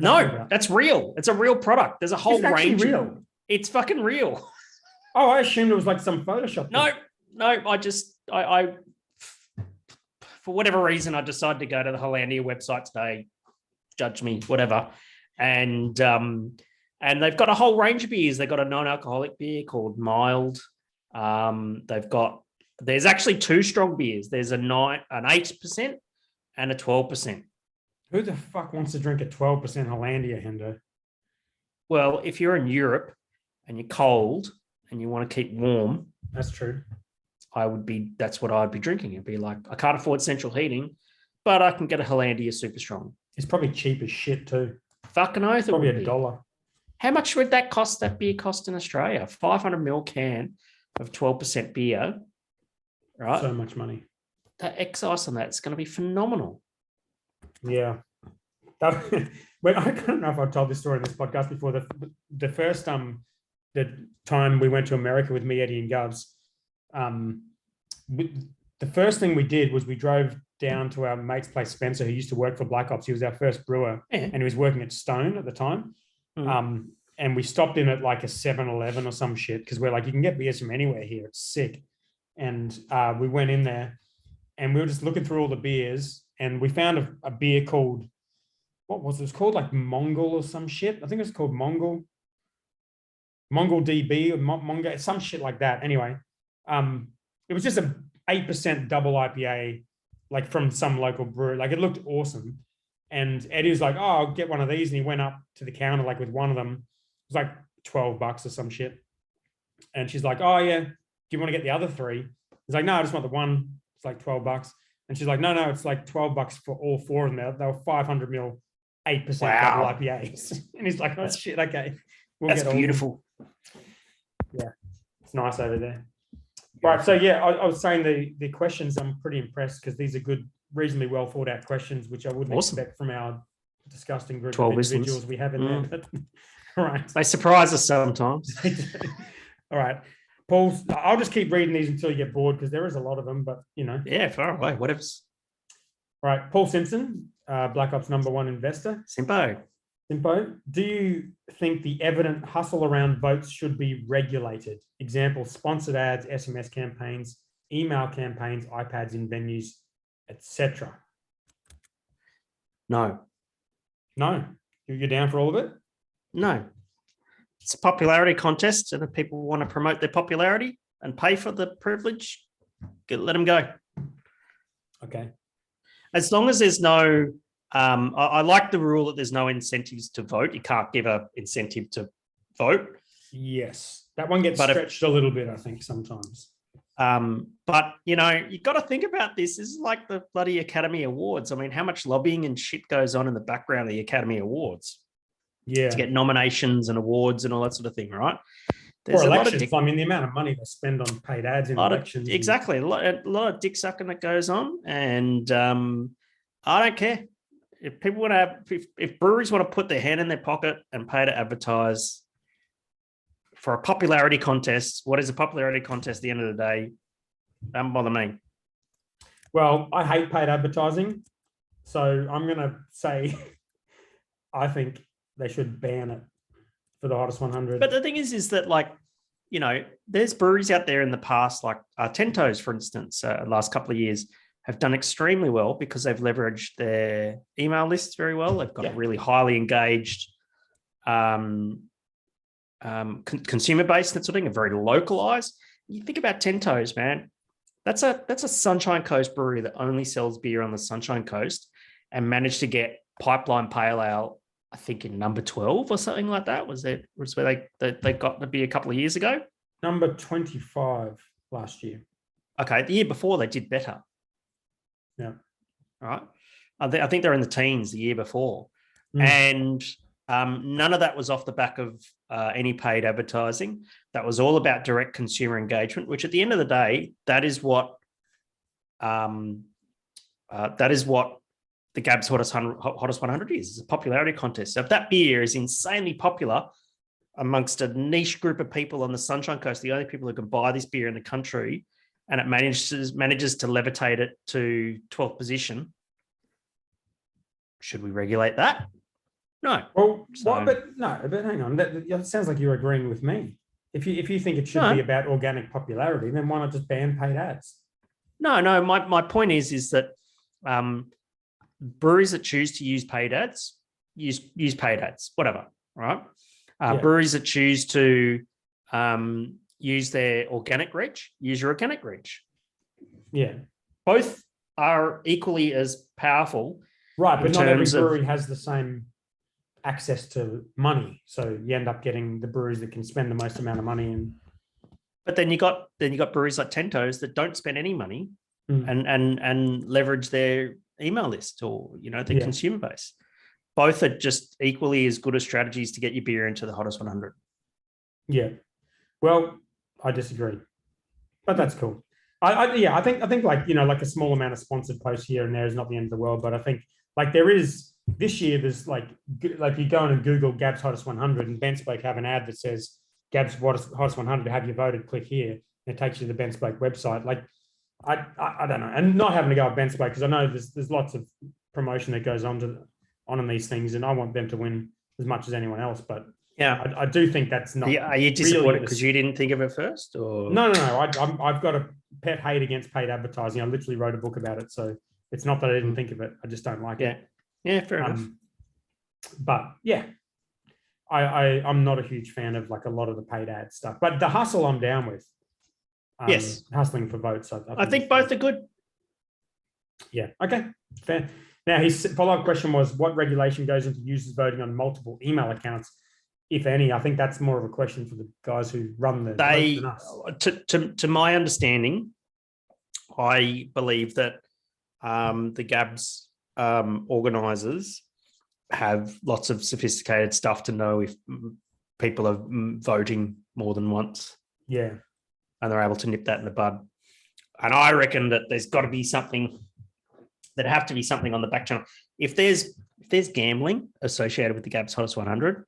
No, that's real. It's a real product. There's a whole range. Real. It's fucking real. Oh, I assumed it was like some Photoshop. No. I for whatever reason, I decided to go to the Hollandia website today. Judge me, whatever. And they've got a whole range of beers. They've got a non-alcoholic beer called Mild. There's actually 2 strong beers. There's an 8% and a 12%. Who the fuck wants to drink a 12% Hollandia, Hendo? Well, if you're in Europe and you're cold and you want to keep warm, that's true. That's what I'd be drinking. It'd be like, I can't afford central heating, but I can get a Hollandia super strong. It's probably cheap as shit too. Fucking oath. Probably $1. How much would that beer cost in Australia? 500ml can of 12% beer, right? So much money. The excise on that's going to be phenomenal. Yeah. But I don't know if I've told this story in this podcast before. The first the time we went to America with me, Eddie, and Gubs, the first thing we did was we drove down to our mate's place, Spencer, who used to work for Black Ops. He was our first brewer, and he was working at Stone at the time. And we stopped in at like a 7-Eleven or some shit because we're like, you can get beers from anywhere here. It's sick. And we went in there and we were just looking through all the beers, and we found a beer called, what was it? It was called like Mongol or some shit. I think it was called Mongol DB or Mongo, some shit like that. Anyway, it was just a 8% double IPA, like from some local brewery. Like it looked awesome. And Eddie was like, oh, I'll get one of these. And he went up to the counter, like with one of them. It was like $12 or some shit. And she's like, oh yeah, do you want to get the other 3? He's like, no, I just want the one. It's like $12. And she's like, no, it's like $12 for all 4 of them. They were 500ml, 8% double IPAs. And he's like, oh shit, okay. That's beautiful. Yeah, it's nice over there. Right, so yeah, I was saying the questions, I'm pretty impressed because these are good, reasonably well thought out questions, which I wouldn't expect from our disgusting group of individuals we have in there. But, all right. They surprise us sometimes. All right. Paul's. I'll just keep reading these until you get bored because there is a lot of them. But Yeah, far away. Whatever's. All right. Paul Simpson, Black Ops #1 investor. Simpo. Do you think the evident hustle around votes should be regulated? Example: sponsored ads, SMS campaigns, email campaigns, iPads in venues, etc. No. No. You're down for all of it? No. It's a popularity contest, and if people want to promote their popularity and pay for the privilege, let them go. Okay. As long as there's no, I like the rule that there's no incentives to vote. You can't give an incentive to vote. Yes, that one gets stretched a little bit, I think, sometimes. But you got to think about this. This is like the bloody Academy Awards. I mean, how much lobbying and shit goes on in the background of the Academy Awards? Yeah, to get nominations and awards and all that sort of thing, right? There's or elections. I mean, the amount of money they spend on paid ads in elections. Exactly. A lot of dick sucking that goes on. And I don't care. If people want to have, if breweries want to put their hand in their pocket and pay to advertise for a popularity contest, what is a popularity contest at the end of the day? Don't bother me. Well, I hate paid advertising. So I'm going to say I think they should ban it for the Hottest 100. But the thing is that there's breweries out there in the past, like Tentos, for instance, last couple of years have done extremely well because they've leveraged their email lists very well. They've got a really highly engaged consumer base, that sort of thing, and very localized. You think about Tentos, man. That's a Sunshine Coast brewery that only sells beer on the Sunshine Coast and managed to get Pipeline Pale Ale, I think, in number 12 or something like that. Was where they got the beer a couple of years ago? Number 25 last year. Okay, the year before they did better. Yeah. All right. I think they're in the teens the year before. And none of that was off the back of any paid advertising. That was all about direct consumer engagement, which at the end of the day, that is what the GABS Hottest 100 is. It's a popularity contest. So if that beer is insanely popular amongst a niche group of people on the Sunshine Coast, the only people who can buy this beer in the country, and it manages to levitate it to 12th position, should we regulate that? No. Well, but hang on. That sounds like you're agreeing with me. If you think it should be about organic popularity, then why not just ban paid ads? No. My point is that breweries that choose to use paid ads use paid ads, whatever, right? Breweries that choose to use their organic reach, use your organic reach. Yeah. Both are equally as powerful. Right, but not every brewery has the same access to money. So you end up getting the breweries that can spend the most amount of money. But then you got breweries like Tentos that don't spend any money and leverage their email list or their consumer base. Both are just equally as good as strategies to get your beer into the Hottest 100. Yeah. Well, I disagree, but that's cool. I think like a small amount of sponsored posts here and there is not the end of the world, but I think like there is this year. There's like you go in and Google GABS Hottest 100 and Bentspoke have an ad that says GABS Hottest 100. Have you voted? Click here. And it takes you to the Bentspoke website. Like I don't know, and not having to go at Bentspoke because I know there's lots of promotion that goes on in these things, and I want them to win as much as anyone else. But yeah, I do think that's not. Are you disappointed because you didn't think of it first? Or no. I've got a pet hate against paid advertising. I literally wrote a book about it, so it's not that I didn't think of it. I just don't like it. Yeah, fair enough. But yeah, I'm not a huge fan of like a lot of the paid ad stuff. But the hustle, I'm down with. Yes, hustling for votes. I think both are good. Yeah. Okay. Fair. Now, his follow-up question was, what regulation goes into users voting on multiple email accounts, if any? I think that's more of a question for the guys who run the. To my understanding, I believe that the GABS organisers have lots of sophisticated stuff to know if people are voting more than once. Yeah. And they're able to nip that in the bud. And I reckon that there's got to be something. There'd have to be something on the back channel. If there's gambling associated with the GABS Hottest 100,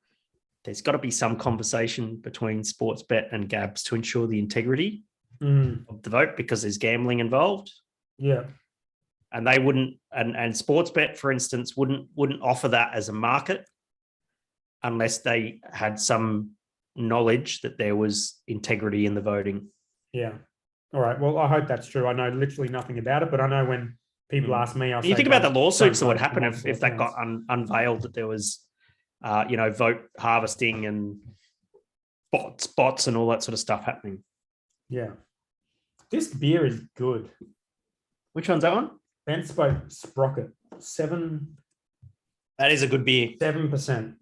there's got to be some conversation between Sportsbet and GABS to ensure the integrity of the vote, because there's gambling involved. Yeah. And they wouldn't, and Sportsbet, for instance, wouldn't offer that as a market unless they had some knowledge that there was integrity in the voting. Yeah. All right. Well, I hope that's true. I know literally nothing about it, but I know when people ask me, you think about the lawsuits that would happen if that got unveiled, that there was, vote harvesting and bots and all that sort of stuff happening. Yeah. This beer is good. Which one's that one? Bentspoke Sprocket. 7%. That is a good beer. 7%.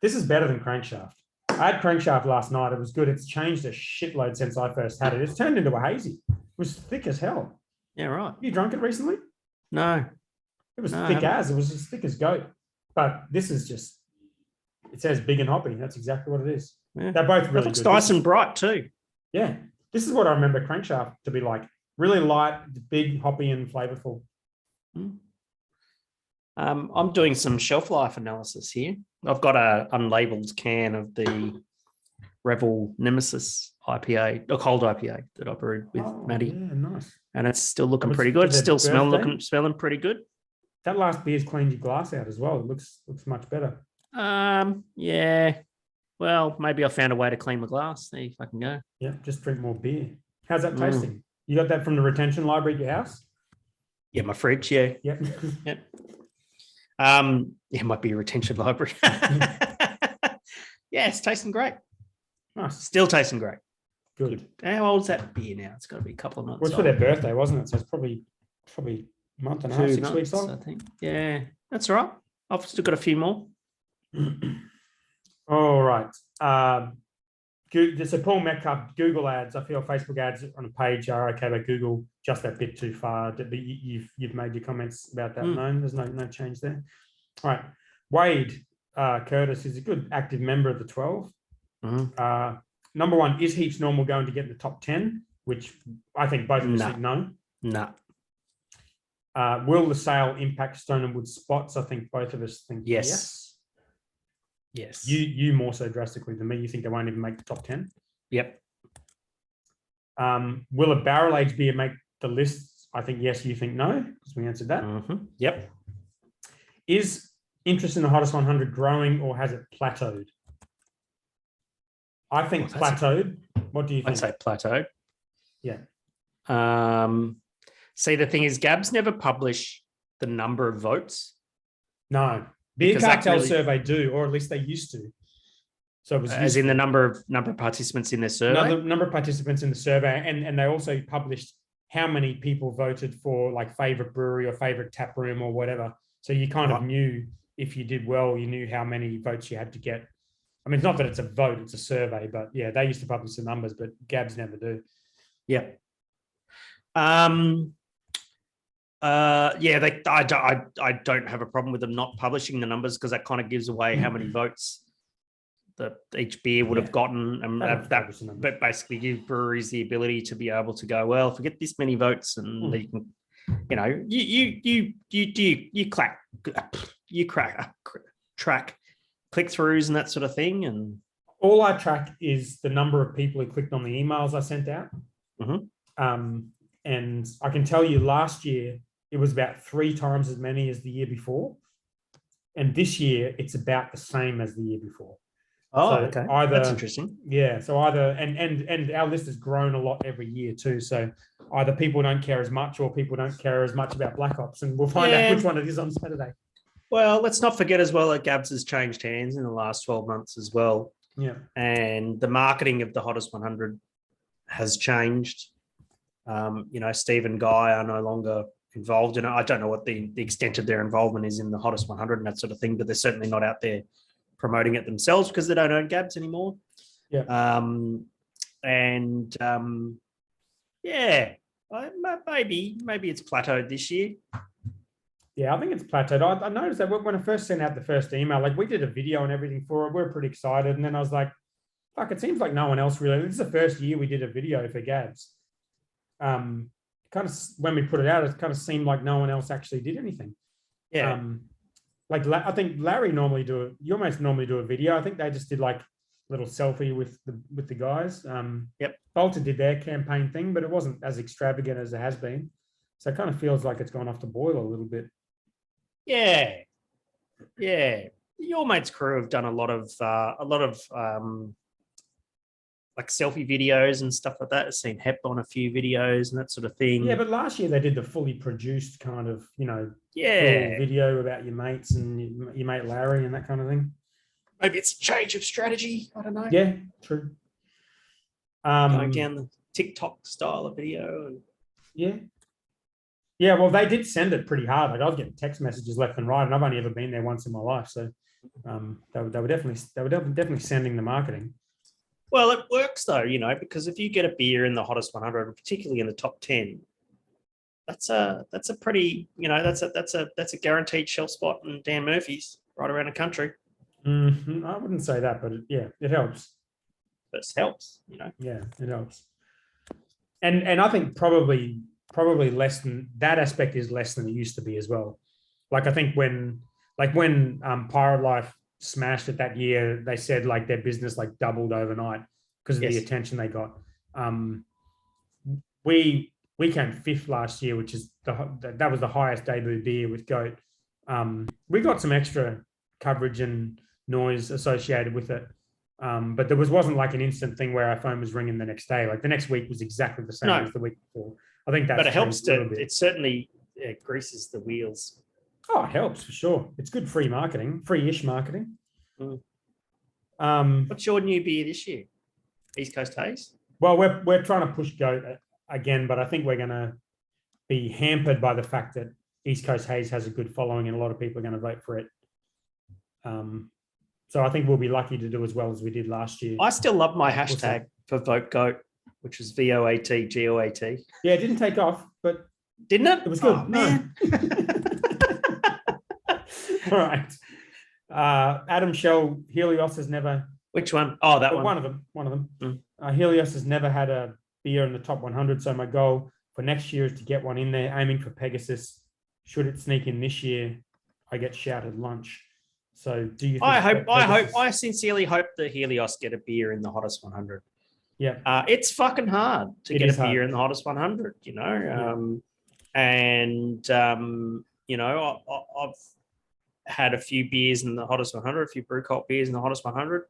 This is better than Crankshaft. I had Crankshaft last night. It was good. It's changed a shitload since I first had it. It's turned into a hazy. It was thick as hell. Yeah, right. You drunk it recently? No. It was thick as. It was as thick as goat. But this is just, it says big and hoppy. That's exactly what it is. Yeah. They're both really looks good. Nice and bright too. Yeah. This is what I remember Crankshaft to be like. Really light, big, hoppy, and flavorful. I'm doing some shelf life analysis here. I've got a unlabeled can of the Revel Nemesis IPA, a cold IPA that I brewed with Maddie. Yeah, nice. And it's still looking pretty good. Still smelling pretty good. That last beer's cleaned your glass out as well. It looks much better. Yeah. Well, maybe I found a way to clean my glass. There you fucking go. Yeah, just drink more beer. How's that tasting? You got that from the retention library at your house? Yeah, my fridge, yeah. Yep. Yep. It might be a retention library. Yeah, it's tasting great. Nice. Still tasting great. Good. How old's that beer now? It's got to be a couple of months. Well, it's for their birthday, wasn't it? So it's probably a month and a half, 6 weeks old. I think. Yeah, that's all right. I've still got a few more. All right. So Paul Metcalf, Google ads. I feel Facebook ads on a page are okay, but Google just that bit too far. But you've made your comments about that. No, there's no change there. All right. Wade Curtis is a good active member of the 12. Number one, is Heaps Normal going to get in the top 10? Which I think both of us think no. No. Will the sale impact Stone and Wood spots? I think both of us think yes. Yes. You more so drastically than me. You think they won't even make the top 10? Yep. Will a barrel aged beer make the list? I think yes. You think no, because we answered that. Yep. Is interest in the hottest 100 growing, or has it plateaued? I think plateaued. What do you think? I'd say plateaued. Yeah. See, the thing is, GABS never publish the number of votes. No. Beer Cartel survey do, or at least they used to. So it was as in the number of participants in their survey. Number of participants in the survey, and they also published how many people voted for like favorite brewery or favorite tap room or whatever. So you kind of knew if you did well, you knew how many votes you had to get. I mean, it's not that it's a vote; it's a survey. But yeah, they used to publish the numbers, but GABS never do. Yeah. I don't have a problem with them not publishing the numbers, because that kind of gives away how many votes that each beer would have gotten, and but basically gives breweries the ability to be able to go, well, if we get this many votes, and they can, track click-throughs and that sort of thing, and all I track is the number of people who clicked on the emails I sent out. And I can tell you last year, it was about 3 times as many as the year before. And this year, it's about the same as the year before. Oh, so okay. That's interesting. Yeah. So either, and our list has grown a lot every year too. So either people don't care as much, or people don't care as much about Black Ops. And we'll find out which one it is on Saturday. Well, let's not forget as well that GABS has changed hands in the last 12 months as well. Yeah. And the marketing of the Hottest 100 has changed. Steve and Guy are no longer involved in it. I don't know what the extent of their involvement is in the Hottest 100 and that sort of thing, but they're certainly not out there promoting it themselves because they don't own GABS anymore. Yeah. Maybe it's plateaued this year. Yeah, I think it's plateaued. I noticed that when I first sent out the first email, like we did a video and everything for it. We were pretty excited. And then I was like, fuck, it seems like no one else really. This is the first year we did a video for GABS. Kind of when we put it out, it kind of seemed like no one else actually did anything. Yeah. like I think Larry you almost normally do a video. I think they just did like a little selfie with the guys. Yep. Bolter did their campaign thing, but it wasn't as extravagant as it has been. So it kind of feels like it's gone off the boil a little bit. Yeah. Your mates crew have done a lot of like selfie videos and stuff like that. I've seen Hep on a few videos and that sort of thing. Yeah, but last year they did the fully produced kind of, little video about your mates and your mate Larry and that kind of thing. Maybe it's a change of strategy. I don't know. Yeah, true. Going down the TikTok style of video. And... Yeah, well, they did send it pretty hard. Like I was getting text messages left and right, and I've only ever been there once in my life. So they were definitely sending the marketing. Well, it works though, because if you get a beer in the hottest 100, particularly in the top 10, that's a pretty, that's a guaranteed shelf spot in Dan Murphy's right around the country. Mm-hmm. I wouldn't say that, but it helps. It helps, Yeah, it helps. And I think probably less than that aspect is less than it used to be as well. Like I think when Pirate Life smashed it that year, they said like their business like doubled overnight because of the attention they got. We came fifth last year, which is that was the highest debut beer with Goat. We got some extra coverage and noise associated with it. But there wasn't like an instant thing where our phone was ringing the next day. Like the next week was exactly the same as the week before. I think that's but it helps it certainly greases the wheels. Oh, it helps for sure. It's good free-ish marketing. What's your new beer this year? East Coast Haze? Well, we're trying to push Goat again, but I think we're going to be hampered by the fact that East Coast Haze has a good following and a lot of people are going to vote for it. So I think we'll be lucky to do as well as we did last year. I still love my hashtag for Vote Goat, which is VOATGOAT. Yeah, it didn't take off, but didn't it? It was good. Oh, man. All right. Adam Shell, Helios has never. Which one? Oh, that one. One of them. Helios has never had a beer in the top 100. So my goal for next year is to get one in there, aiming for Pegasus. Should it sneak in this year, I get shouted lunch. So do you think I sincerely hope that Helios get a beer in the hottest 100. Yeah. It's fucking hard to get a beer in the hottest 100, I've had a few beers in the hottest 100, a few brew cult beers in the hottest 100.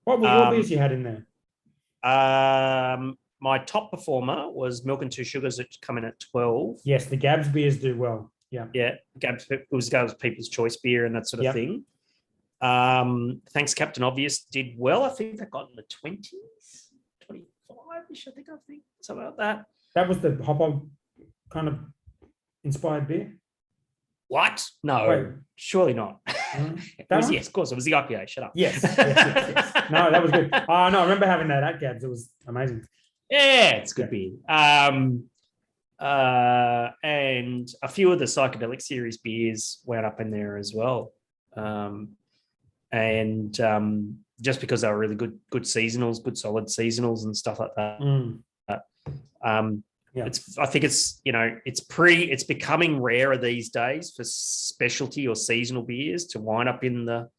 What were your beers you had in there? My top performer was Milk and Two Sugars, which come in at 12. Yes, the GABS beers do well. Yeah, GABS People's Choice beer and that sort of thing. Thanks Captain Obvious did well. I think that got in the 20s, 25ish, I think, something like that. That was the hop kind of inspired beer. What? No, wait. Surely not. Yes, of course, it was the IPA. Shut up. Yes. No, that was good. Oh no, I remember having that at GABS. It was amazing. Yeah, it's good beer. And a few of the psychedelic series beers wound up in there as well. Just because they were really good seasonals, good solid seasonals and stuff like that. I think it's becoming rarer these days for specialty or seasonal beers to wind up in the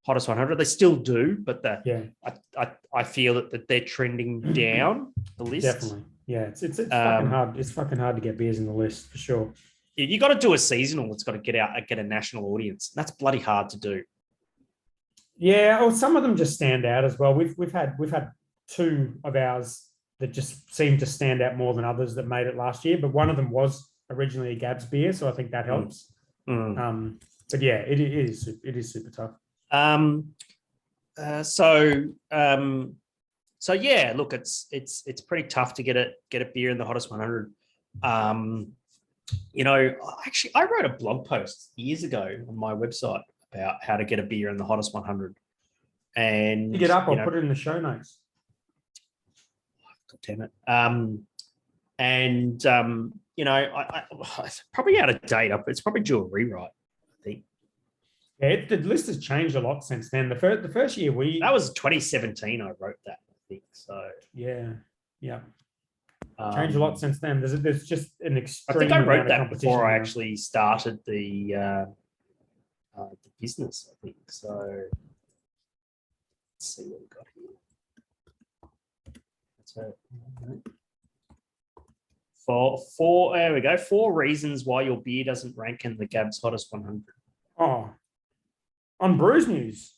hottest 100. They still do, but I feel that they're trending down the list. Definitely. Yeah, it's fucking hard. It's fucking hard to get beers in the list for sure. You got to do a seasonal that's got to get a national audience. That's bloody hard to do. Yeah, or some of them just stand out as well. We've had two of ours that just seemed to stand out more than others that made it last year. But one of them was originally a GABS beer, so I think that helps. But yeah, it is super tough. So yeah, look, it's pretty tough to get a beer in the hottest 100. Actually, I wrote a blog post years ago on my website about how to get a beer in the hottest 100. And pick it up, I'll put it in the show notes. God damn it. I probably out of date. It's probably due a rewrite, I think. Yeah, the list has changed a lot since then. The first year that was 2017. I wrote that, I think. So yeah. Changed a lot since then. There's just an extreme. I think I wrote that before I actually started the the business, I think. So let's see what we got here. So, there we go. 4 reasons why your beer doesn't rank in the GABS Hottest 100. Oh, on Brews News.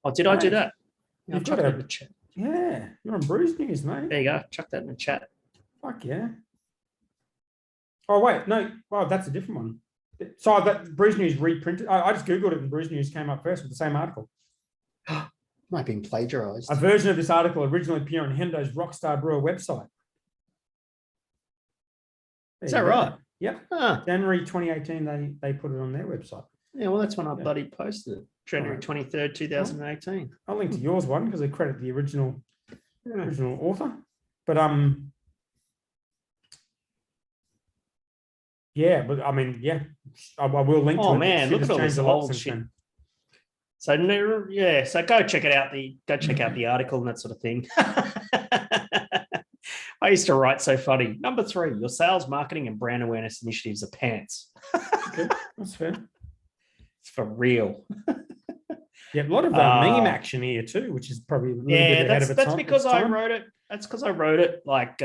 Oh, did I do that? Yeah, You've chuck got it a- in the chat. Yeah, you're on Brews News, mate. There you go. Chuck that in the chat. Fuck yeah. Oh, wait, no. Well, that's a different one. So that Brews News reprinted. I just Googled it and Brews News came up first with the same article. Might have been plagiarized. A version of this article originally appeared on Hendo's Rockstar Brewer website. Is that right? Yep. Ah, January 2018, they put it on their website. yeah, well, that's when I Yeah. bloody posted it. January Right. 23rd, 2018. I'll link to yours one because they credit the original author. But yeah, but I mean, yeah, I will link to it. Oh man, Shit look has at all changed this a lot old since shit. then. So no, yeah, so go check it out. Go check out the article and that sort of thing. I used to write so funny. Number 3, your sales, marketing, and brand awareness initiatives are pants. Okay, that's fair. It's for real. Yeah, a lot of meme action here too, which is probably a little bit ahead of its that's time. because I wrote it. That's because I wrote it like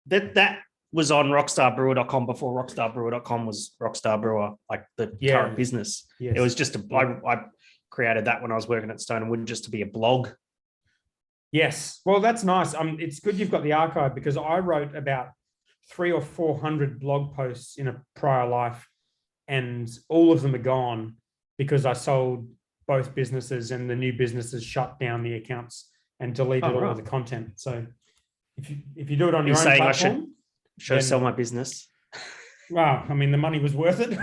that was on rockstarbrewer.com before rockstarbrewer.com was Rockstar Brewer, like the current business. Yes. It was just I created that when I was working at Stone and Wood just to be a blog. Yes. Well, that's nice. It's good you've got the archive because I wrote about 300 or 400 blog posts in a prior life, and all of them are gone because I sold both businesses and the new businesses shut down the accounts and deleted all of the content. So if you do it on your own platform, should I sell my business? Well, I mean, the money was worth it.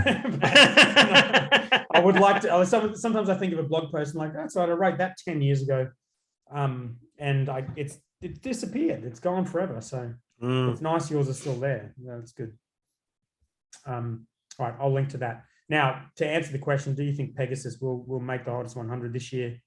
I would like to. Sometimes I think of a blog post and like, that's right, I wrote that 10 years ago, and it disappeared. It's gone forever. So it's nice yours are still there. That's good. All right, I'll link to that. Now, to answer the question, do you think Pegasus will make the Hottest 100 this year?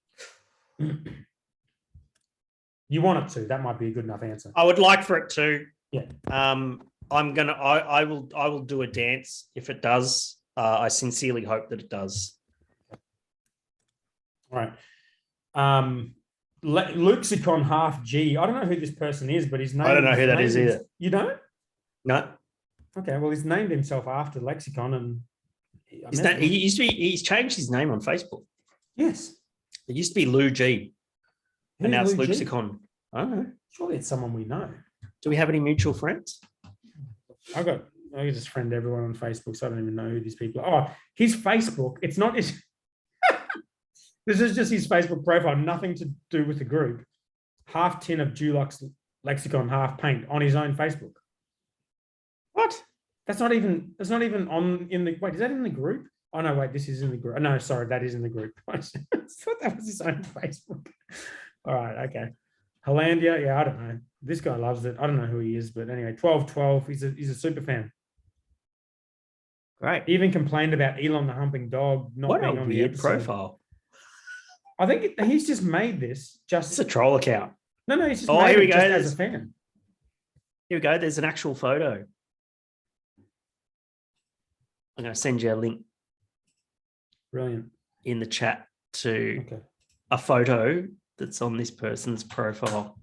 You want it to? That might be a good enough answer. I would like for it to. Yeah. I will do a dance if it does. I sincerely hope that it does. All right. Lexicon half G. I don't know who this person is, but his name. I don't know who that is either. You don't? No. Okay. Well, he's named himself after Lexicon, and he's changed his name on Facebook. Yes. It used to be Lou G. And now it's Lou G? Lexicon. I don't know. Surely it's someone we know. Do we have any mutual friends? I just friend everyone on Facebook, so I don't even know who these people are. Oh, his Facebook, it's not his. This is just his Facebook profile, nothing to do with the group. Half tin of Dulux Lexicon, half paint on his own Facebook. What? That's not even on in the, wait, is that in the group? Oh no, wait, this is in the group. No, sorry, that is in the group. I thought that was his own Facebook. All right, okay. Hollandia, yeah, I don't know. This guy loves it. I don't know who he is, but anyway, 1212, he's a super fan. Great. He even complained about Elon the humping dog not being on the weird episode. profile. I think he's just made this just. It's a troll account. No, he's just made it just as a fan. Here we go. There's an actual photo. I'm going to send you a link. Brilliant. In the chat to a photo that's on this person's profile.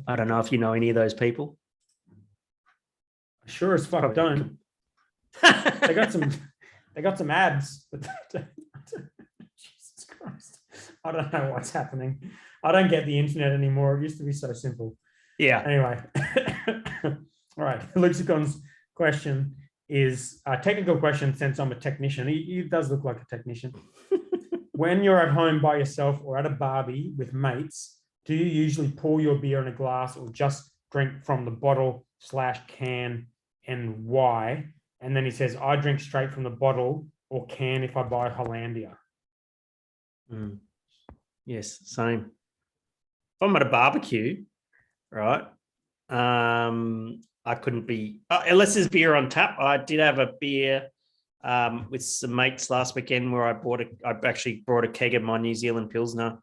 I don't know if you know any of those people. Sure as fuck don't. They got some ads, but Jesus Christ. I don't know what's happening. I don't get the internet anymore. It used to be so simple. Yeah. Anyway. All right. Lexicon's question is a technical question since I'm a technician. He does look like a technician. When you're at home by yourself or at a barbie with mates, do you usually pour your beer in a glass or just drink from the bottle/can, and why? And then he says, I drink straight from the bottle or can if I buy Hollandia. Yes, same. If I'm at a barbecue, right? I couldn't be, unless there's beer on tap. I did have a beer with some mates last weekend where I actually brought a keg of my New Zealand Pilsner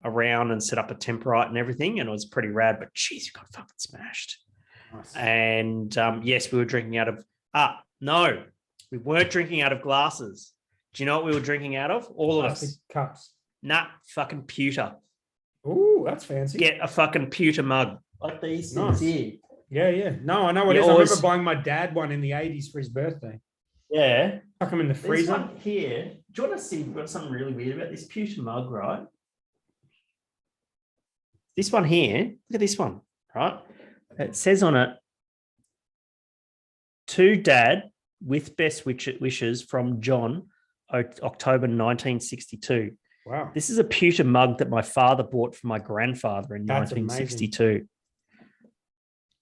around and set up a temperite and everything, and it was pretty rad, but geez, you got fucking smashed. Nice. And yes, we were drinking out of. No, we weren't drinking out of glasses. Do you know what we were drinking out of? All of Plastic us. cups. Nah, fucking pewter. Ooh, that's fancy. Get a fucking pewter mug. Like these things Nice. here. Yeah. No, I know what it is. I remember buying my dad one in the 80s for his birthday. Yeah. Chuck them in the freezer. This one here. Do you want to see? We've got something really weird about this pewter mug, right? This one here. Look at this one, right? It says on it, "To Dad with best wishes from John, October 1962." Wow. This is a pewter mug that my father bought for my grandfather in That's 1962.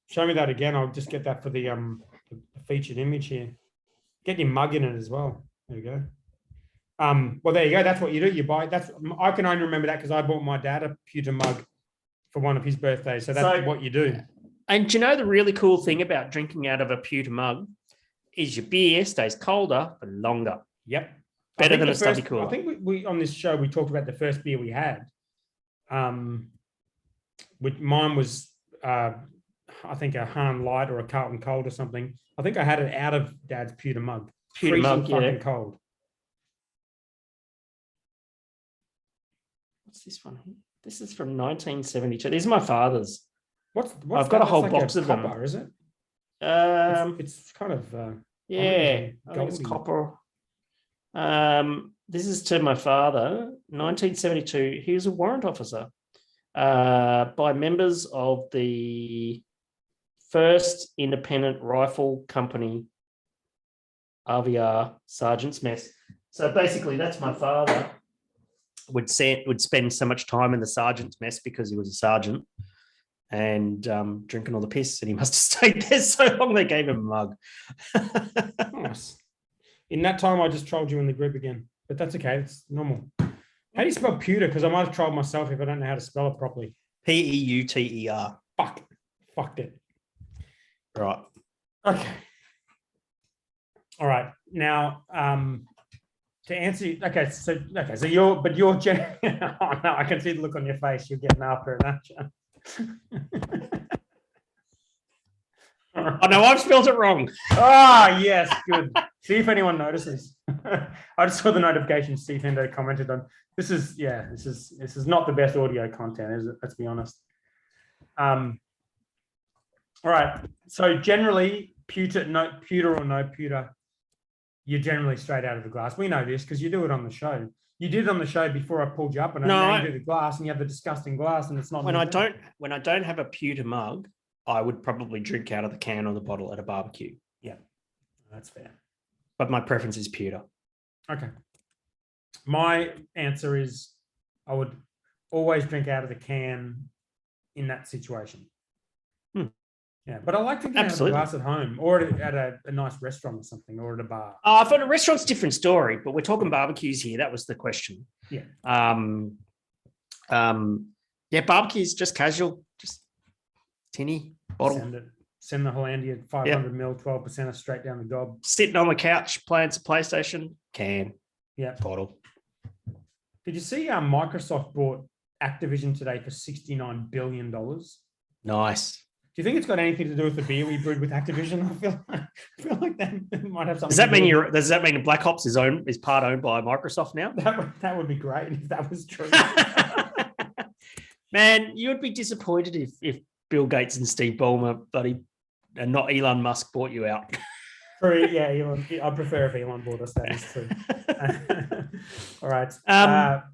Show me that again. I'll just get that for the featured image here. Get your mug in it as well. There you go. Well, there you go. That's what you do. You buy. I can only remember that because I bought my dad a pewter mug for one of his birthdays. So that's what you do. And do you know the really cool thing about drinking out of a pewter mug is your beer stays colder for longer. Yep. Better than a stubby cooler. I think we on this show we talked about the first beer we had. Mine was I think a Han Light or a Carlton Cold or something. I think I had it out of Dad's pewter mug. Pewter mug, fucking cold. What's this one? This is from 1972. These are my father's. I've got a whole box of them. Is it? It's kind of yeah. I think it's copper. This is to my father, 1972. He was a warrant officer by members of the First Independent Rifle Company, RVR Sergeant's Mess. So basically, that's my father. Would spend so much time in the sergeant's mess because he was a sergeant and drinking all the piss, and he must have stayed there so long they gave him a mug. Nice. In that time, I just trolled you in the group again, but that's okay. It's normal. How do you spell pewter? Because I might have trolled myself if I don't know how to spell it properly. P-E-U-T-E-R. Fucked it. Right. Okay. All right. Now, to answer, so you're oh no, I can see the look on your face. You're getting after it, aren't you? Oh no, I've spelled it wrong. Ah, yes, good. See if anyone notices. I just saw the notification Steve Hendo commented on. This is not the best audio content, is it? Let's be honest. All right. So generally, pewter or no pewter, you're generally straight out of the glass. We know this because you do it on the show. You did it on the show before I pulled you up, and I do the glass, and you have the disgusting glass, and it's not. When I don't have a pewter mug, I would probably drink out of the can or the bottle at a barbecue. Yeah, that's fair. But my preference is pewter. Okay. My answer is I would always drink out of the can in that situation. Yeah, but I like drinking out of the glass at home or at a nice restaurant or something, or at a bar. For a restaurant's a different story, but we're talking barbecues here. That was the question. Yeah. Barbecues, just casual, just tinny bottle. Send the Hollandia 500 mil, 12% straight down the gob. Sitting on the couch playing some PlayStation, can. Yeah. Bottle. Did you see Microsoft bought Activision today for $69 billion? Nice. Do you think it's got anything to do with the beer we brewed with Activision? I feel like that might have something. Does that mean Black Ops is part owned by Microsoft now? That would be great if that was true. Man, you would be disappointed if Bill Gates and Steve Ballmer, and not Elon Musk, bought you out. True, yeah, Elon. I prefer if Elon bought us. That is true. All right.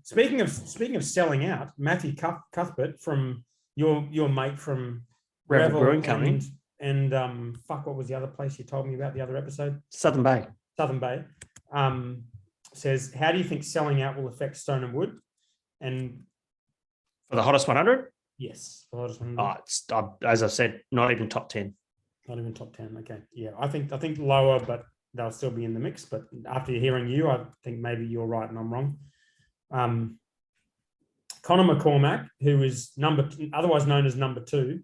Speaking of selling out, Matthew Cuthbert from your mate from Revel Brewing Company, and what was the other place you told me about the other episode? Southern Bay. Says, how do you think selling out will affect Stone and Wood? And for the hottest 100? Yes, the hottest 100. As I said, not even top 10. Not even top 10. Okay, yeah, I think lower, but they'll still be in the mix. But after hearing you, I think maybe you're right and I'm wrong. Connor McCormack, who is otherwise known as number 2.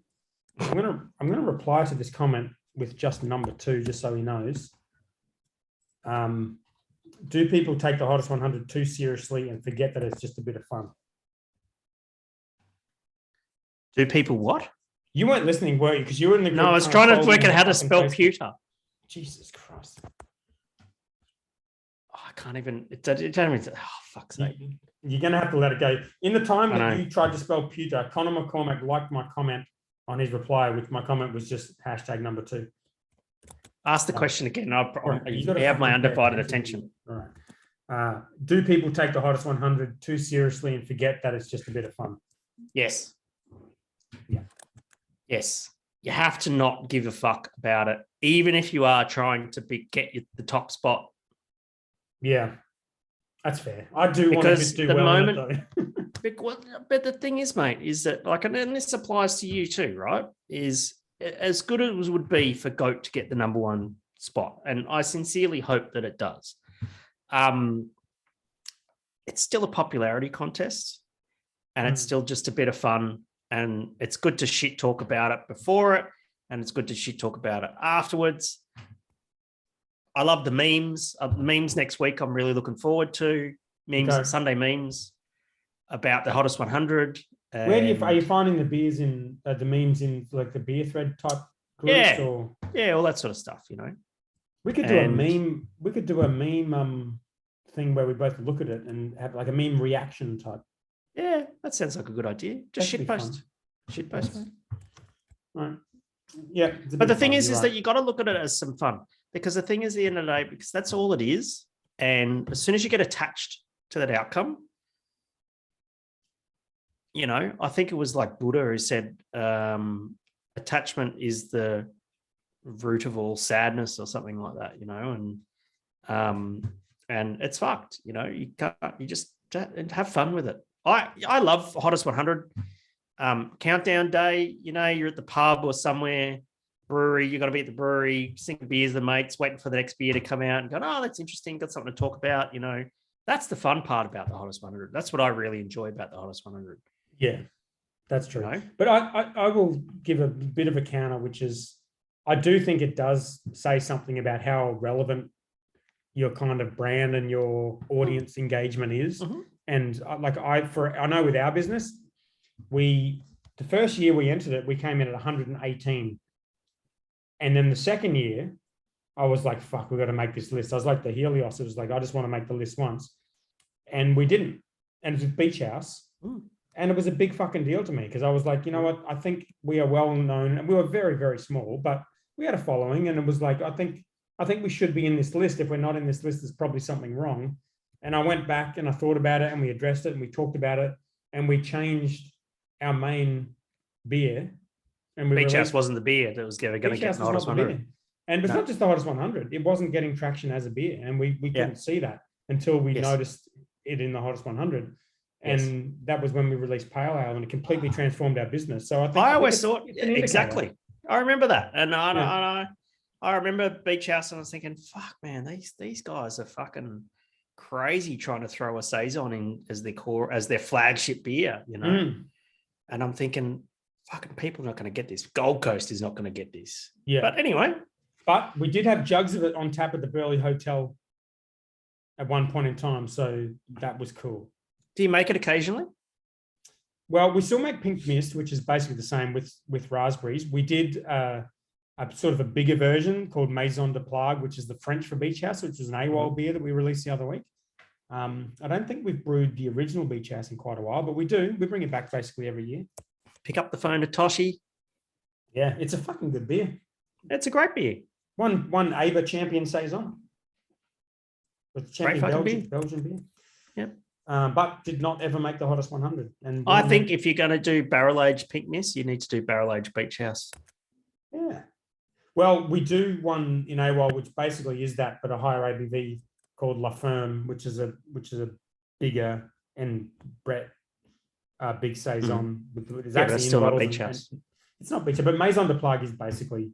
I'm gonna reply to this comment with just number 2, just so he knows. Do people take the hottest 100 too seriously and forget that it's just a bit of fun? Do people what? You weren't listening, were you? Because you were in the group. No, I was trying to work out how to fucking spell Facebook. pewter. Jesus Christ. Oh, I can't even. It don't even. Oh, fuck's sake. You're going to have to let it go. In the time I that know. you tried to spell pewter, Connor McCormack liked my comment on his reply, which my comment was just hashtag number 2. Ask the question again. You gotta You have my fucking pay undivided attention. All right. Do people take the hottest 100 too seriously and forget that it's just a bit of fun? Yes. Yeah. Yes. You have to not give a fuck about it, even if you are trying to get the top spot. Yeah, that's fair. I do want Because to do the well moment, in it, though. but the thing is, mate, is that like, and this applies to you too, right? Is as good as it would be for GOAT to get the number 1 spot, and I sincerely hope that it does. It's still a popularity contest, and it's still just a bit of fun, and it's good to shit talk about it before it, and it's good to shit talk about it afterwards. I love the memes. Memes next week, I'm really looking forward to. Okay. Sunday memes about the hottest 100. Where are you finding the beers in the memes in like the beer thread type groups? Yeah, all that sort of stuff, you know. We could do a meme. We could do a meme thing where we both look at it and have like a meme reaction type. Yeah, that sounds like a good idea. Just shit post. Shit post, mate. Right. Yeah. But the thing is that you got to look at it as some fun, because the thing is, at the end of the day, because that's all it is. And as soon as you get attached to that outcome, you know, I think it was like Buddha who said, attachment is the root of all sadness or something like that, you know, and it's fucked, you know, you just have fun with it. I love Hottest 100. Countdown day, you know, you're at the pub or somewhere, brewery, you got to be at the brewery, sink beers with the mates, waiting for the next beer to come out and go, oh, that's interesting, got something to talk about, you know. That's the fun part about the Hottest 100. That's what I really enjoy about the Hottest 100. Yeah, that's true. You know? But I will give a bit of a counter, which is I do think it does say something about how relevant your kind of brand and your audience engagement is. Mm-hmm. And I know with our business, the first year we entered it, we came in at 118. And then the second year, I was like, fuck, we got to make this list. I was like the Helios. It was like, I just want to make the list once. And we didn't. And it was Beach House. And it was a big fucking deal to me because I was like, you know what? I think we are well known and we were very, very small, but we had a following. And it was like, I think we should be in this list. If we're not in this list, there's probably something wrong. And I went back and I thought about it and we addressed it and we talked about it and we changed our main beer. And Beach House wasn't the beer that was going to get the Hottest 100. And it's not just the Hottest 100. It wasn't getting traction as a beer. And we couldn't see that until we noticed it in the Hottest 100. And that was when we released Pale Ale and it completely transformed our business. So I always thought, exactly. I remember that. And I remember Beach House and I was thinking, fuck, man, these guys are fucking crazy trying to throw a Saison in as their flagship beer, you know? And I'm thinking, fucking people are not going to get this. Gold Coast is not going to get this. Yeah. But anyway. But we did have jugs of it on tap at the Burleigh Hotel at one point in time. So that was cool. Do you make it occasionally? Well, we still make Pink Mist, which is basically the same with raspberries. We did a sort of a bigger version called Maison de Plague, which is the French for Beach House, which is an AWOL beer that we released the other week. I don't think we've brewed the original Beach House in quite a while, but we do. We bring it back basically every year. Pick up the phone to Toshi. Yeah, it's a fucking good beer. It's a great beer. One ABA champion Saison. With champion Belgian beer. Yep. But did not ever make the Hottest 100. And I think if you're going to do barrel-aged Pink Mist, you need to do barrel-aged Beach House. Yeah. Well, we do one in AWOL, which basically is that, but a higher ABV called La Ferme, which is a bigger and big Saison. That's still not Beach House. It's not Beach House, but Maison de Plague is basically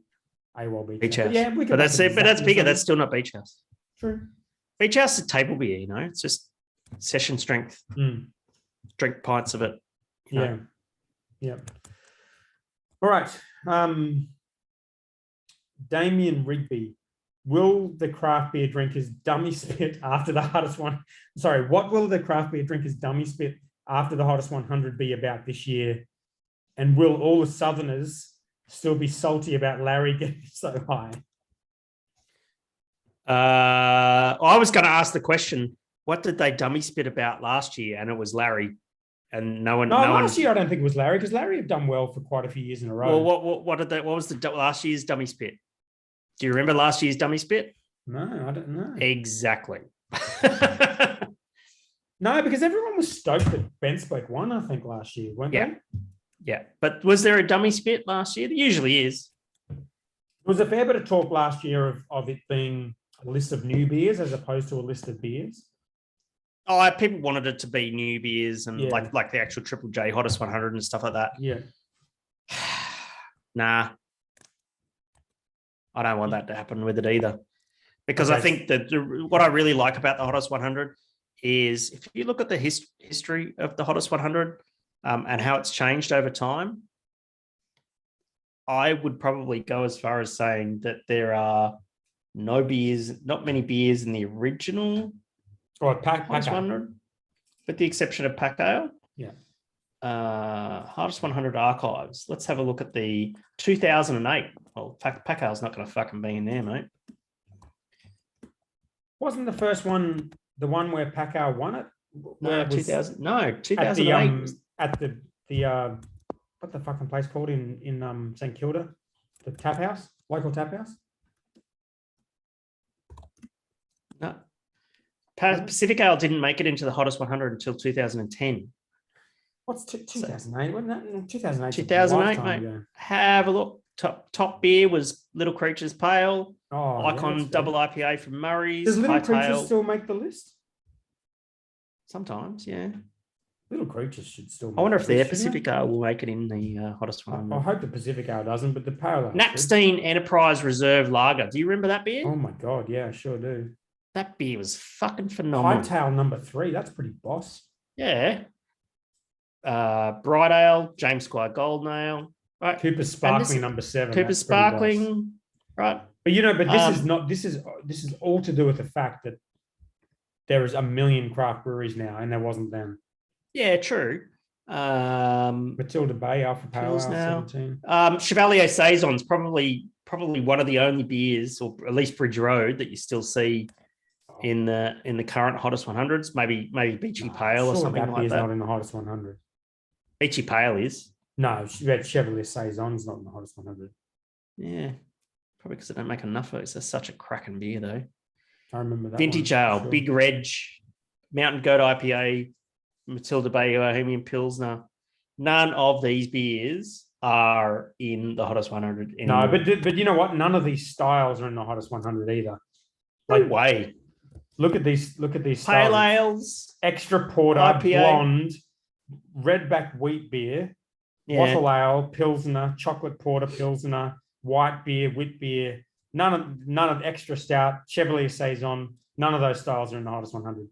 AWOL Beach House. Yeah, but that's it. But that's bigger. That's still not Beach House. True. Beach House is a table beer, you know. It's just session strength. Drink pints of it. Yeah. All right. Damien Rigby. Will the craft beer drinkers dummy spit after the hottest one? Sorry, what will the craft beer drinkers dummy spit after the Hottest 100 be about this year? And will all the Southerners still be salty about Larry getting so high? I was going to ask the question, what did they dummy spit about last year? And it was Larry. And no one. Last year I don't think it was Larry, because Larry had done well for quite a few years in a row. Well, what was the last year's dummy spit? Do you remember last year's dummy spit? No, I don't know. Exactly. No, because everyone was stoked that Bentspoke won, I think, last year, weren't they? Yeah. But was there a dummy spit last year? There usually is. There was a fair bit of talk last year of it being a list of new beers as opposed to a list of beers. Oh, people wanted it to be new beers and Yeah. like the actual Triple J Hottest 100 and stuff like that. Yeah. Nah. I don't want that to happen with it either. Because Okay. I think that what I really like about the Hottest 100 is if you look at the history of the Hottest 100 and how it's changed over time, I would probably go as far as saying that there are not many beers in the original Hottest 100, with the exception of Pack Ale. Yeah. Hottest 100 archives. Let's have a look at the 2008. Well, Pack Ale's not going to fucking be in there, mate. Wasn't the first one the one where Pacquiao won it? No, 2000. 2008. At the what the fucking place called in St Kilda, the tap house, local tap house. No, Pacific Ale didn't make it into the Hottest 100 until 2010. What's 2008? Wasn't that 2008? 2008, mate. Ago. Have a look. Top beer was Little Creatures Pale. Oh, Icon yeah, double IPA from Murray's. Does Little Creatures Hightail. still make the list? Sometimes, yeah. Little Creatures should still. I wonder if their shouldn't Pacific it? Ale will make it in the Hottest I 100. hope the Pacific Ale doesn't, but the Pale Ale. should. Napstein Enterprise Reserve Lager. Do you remember that beer? Oh my god, yeah, I sure do. That beer was fucking phenomenal. Hightail number 3. That's pretty boss. Yeah. Bright Ale, James Squire Golden Ale. Right. Cooper Sparkling number 7. Cooper that's pretty boss. Sparkling. Right. But this is all to do with the fact that there is a million craft breweries now, and there wasn't then. Yeah, true. Matilda Bay, Alpha Pale Ale, now. 17. Chevalier Saison's probably one of the only beers, or at least Bridge Road, that you still see in the current Hottest 100s. Maybe Beachy Pale or something that like beer's that. not in the Hottest 100. Beachy Pale is. No, Chevalier Saison's not in the Hottest 100. Yeah, probably because they don't make enough of it. It's such a cracking beer, though. I remember that. Vintage one, Ale, for sure. Big Reg, Mountain Goat IPA, Matilda Bay Bohemian Pilsner. None of these beers are in the Hottest 100 anymore. No, but you know what? None of these styles are in the Hottest 100 either. No way. Look at these Pale styles. ales, Extra porter, IPA. blonde, redback wheat beer, yeah. bottle ale, pilsner, chocolate porter, pilsner, white beer, wheat beer. None of extra stout, Chevalier Saison. None of those styles are in the Hottest 100.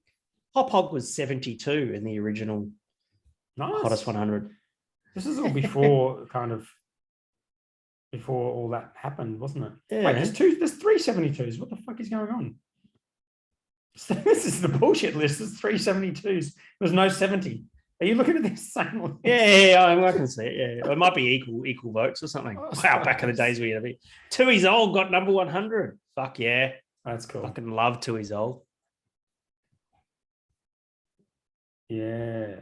Hop Hog was 72 in the original Nice. Hottest 100. This is all before before all that happened, wasn't it? Yeah. Wait, there's 372s. What the fuck is going on? This is the bullshit list. There's 372s. There's no 70. Are you looking at this same one? Yeah, I can see it. Yeah, it might be equal votes or something. Oh, Wow, back in the days we had a bit. Tooheys Old got number 100. Fuck yeah, That's cool. fucking love Tooheys Old. Yeah.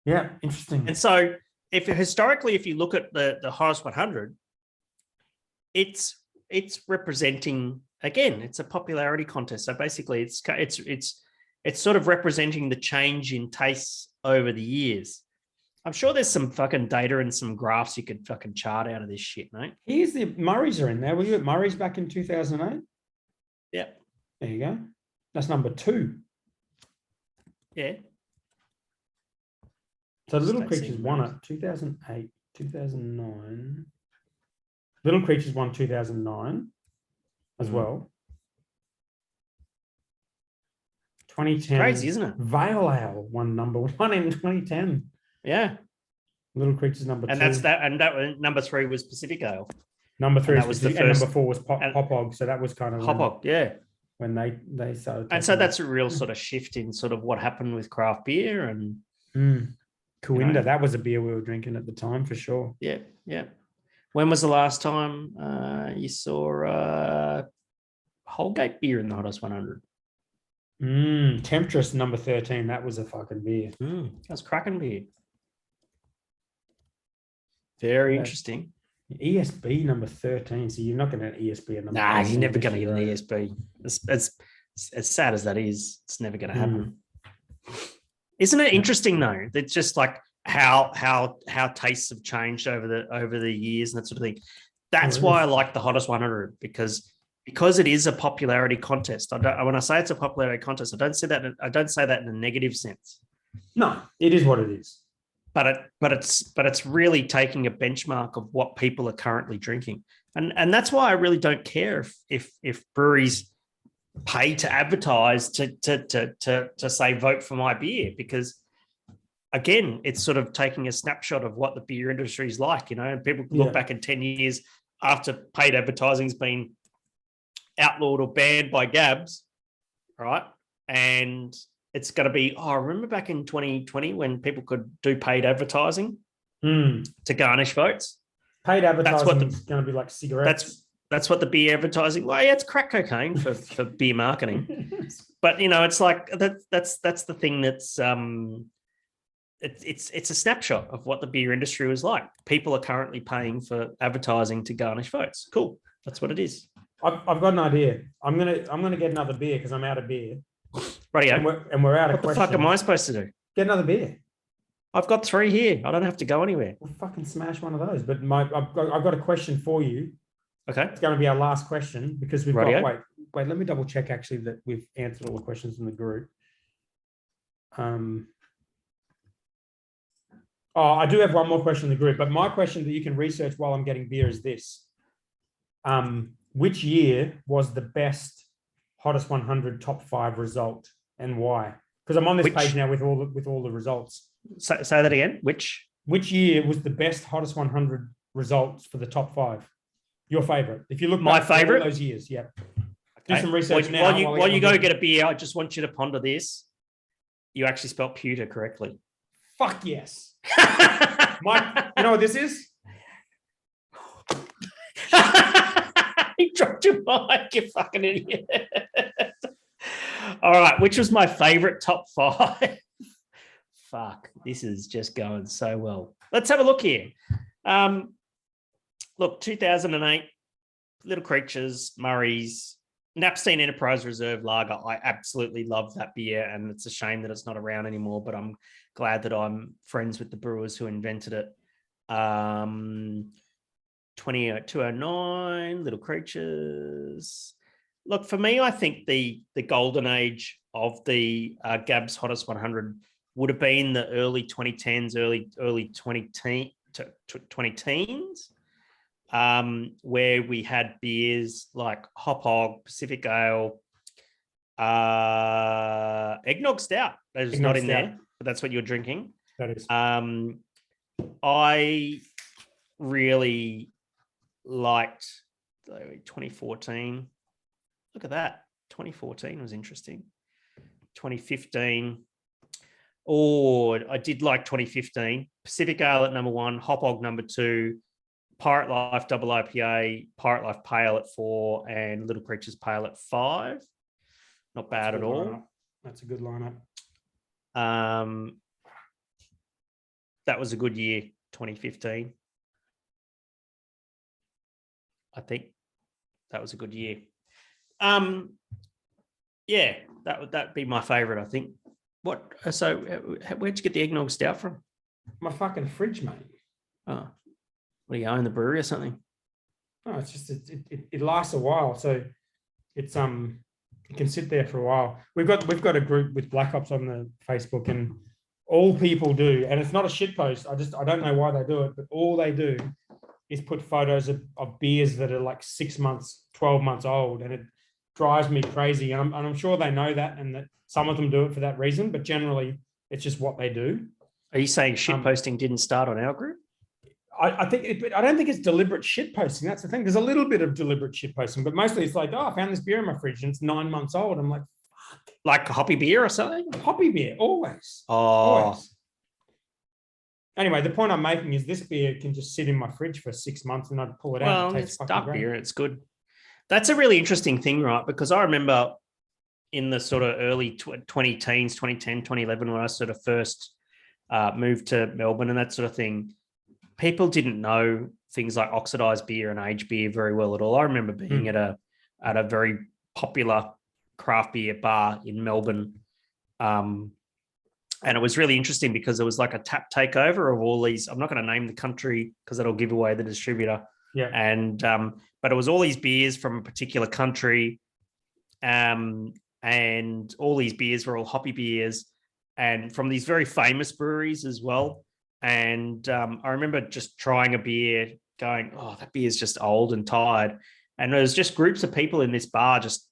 Yeah, interesting. And so, if you look at the Hottest 100, it's representing, again, it's a popularity contest. So basically, it's sort of representing the change in tastes over the years. I'm sure there's some fucking data and some graphs you could fucking chart out of this shit, mate. Here's the Murray's are in there. Were you at Murray's back in 2008? Yep. There you go. That's number 2. Yeah. So Little States Creatures in won Murray's. it 2008, 2009. Little Creatures won 2009 as well. 2010. Crazy, isn't it? Vale Ale won number 1 in 2010. Yeah. Little Creatures number 2. And that number 3 was Pacific Ale. Number 3 and that was was the and first- number 4 was and- Hop Hog. So that was kind of Hop Hog, yeah. when they started. And so taking that's a real sort of shift in sort of what happened with craft beer and Mm. Coimbra, that was a beer we were drinking at the time for sure. Yeah, yeah. When was the last time you saw Holgate beer in the hottest 100? Temptress number 13. That was a fucking beer. That's cracking beer. Very interesting. ESB number 13. So you're not going to ESB a number. Nah, you're never going to get an ESB. As sad as that is, it's never going to happen. Isn't it interesting though? It's just like how tastes have changed over the years and that sort of thing. That's why I like the hottest 100 because it is a popularity contest. When I say it's a popularity contest, I don't say that in a negative sense. No, it is what it is. But it's really taking a benchmark of what people are currently drinking, and that's why I really don't care if breweries pay to advertise to say vote for my beer, because again, it's sort of taking a snapshot of what the beer industry is like, and people can look back in 10 years after paid advertising's been outlawed or banned by GABS, right? And it's going to be, remember back in 2020 when people could do paid advertising to garnish votes? Paid advertising is going to be like cigarettes. That's what the beer advertising. Well, yeah, it's crack cocaine for beer marketing. But it's like that's the thing that's it's a snapshot of what the beer industry was like. People are currently paying for advertising to garnish votes. Cool, that's what it is. I've got an idea. I'm gonna get another beer because I'm out of beer. Rightio. And we're out of questions. What the fuck am I supposed to do? Get another beer. I've got 3 here. I don't have to go anywhere. We'll fucking smash one of those. But I've got a question for you. Okay. It's going to be our last question because we've got, wait, let me double check actually that we've answered all the questions in the group. I do have one more question in the group, but my question that you can research while I'm getting beer is this. Which year was the best hottest 100 top 5 result and why? Because I'm on this page now with all the results. Say that again. Which year was the best hottest 100 results for the top 5? Your favorite. If you look my back favorite all those years, yeah. Okay. Do some research now. While you go get a beer, I just want you to ponder this. You actually spelled pewter correctly. Fuck yes. Mike, you know what this is? You dropped your mic, you fucking idiot. All right, which was my favorite top 5? Fuck, this is just going so well. Let's have a look here. Look, 2008, Little Creatures, Murray's, Napstein Enterprise Reserve Lager. I absolutely love that beer, and it's a shame that it's not around anymore, but I'm glad that I'm friends with the brewers who invented it. 209, Little Creatures. Look, for me, I think the golden age of the GABS Hottest 100 would have been the early 2010s, early 2010s, where we had beers like Hop Hog, Pacific Ale, Eggnog Stout. That is not in there, but that's what you're drinking. That is. I really liked 2014. Look at that. 2014 was interesting. 2015. Oh, I did like 2015. Pacific Ale at number 1, Hop Hog number 2, Pirate Life Double IPA, Pirate Life Pale at 4, and Little Creatures Pale at 5. Not bad at all. Lineup. That's a good lineup. That was a good year, 2015. I think that was a good year. Yeah, that'd be my favorite, I think. So where'd you get the eggnog stout from? My fucking fridge, mate. Oh, what do you own, the brewery or something? No, it's just it lasts a while, so it's it can sit there for a while. We've got a group with Black Ops on the Facebook, and all people do, and it's not a shit post. I don't know why they do it, but all they do is put photos of beers that are like 6 months, 12 months old, and it drives me crazy. And I'm sure they know that, and that some of them do it for that reason, but generally it's just what they do. Are you saying shit posting didn't start on our group? I don't think it's deliberate shit posting. That's the thing. There's a little bit of deliberate shit posting, but mostly it's like, I found this beer in my fridge and it's 9 months old. I'm like, fuck. Like a hoppy beer or something? Hoppy beer, always. Oh, always. Anyway, the point I'm making is this beer can just sit in my fridge for 6 months and I'd pull it out. Well, It it's tastes fucking dark great. beer. It's good. That's a really interesting thing, right? Because I remember in the sort of early 20 teens, 2010, 2011, when I sort of first moved to Melbourne and that sort of thing, people didn't know things like oxidized beer and aged beer very well at all. I remember being at a very popular craft beer bar in Melbourne. And it was really interesting because it was like a tap takeover of all these. I'm not going to name the country because that'll give away the distributor. Yeah. And but it was all these beers from a particular country, and all these beers were all hoppy beers, and from these very famous breweries as well. And I remember just trying a beer, going, "Oh, that beer is just old and tired." And there was just groups of people in this bar just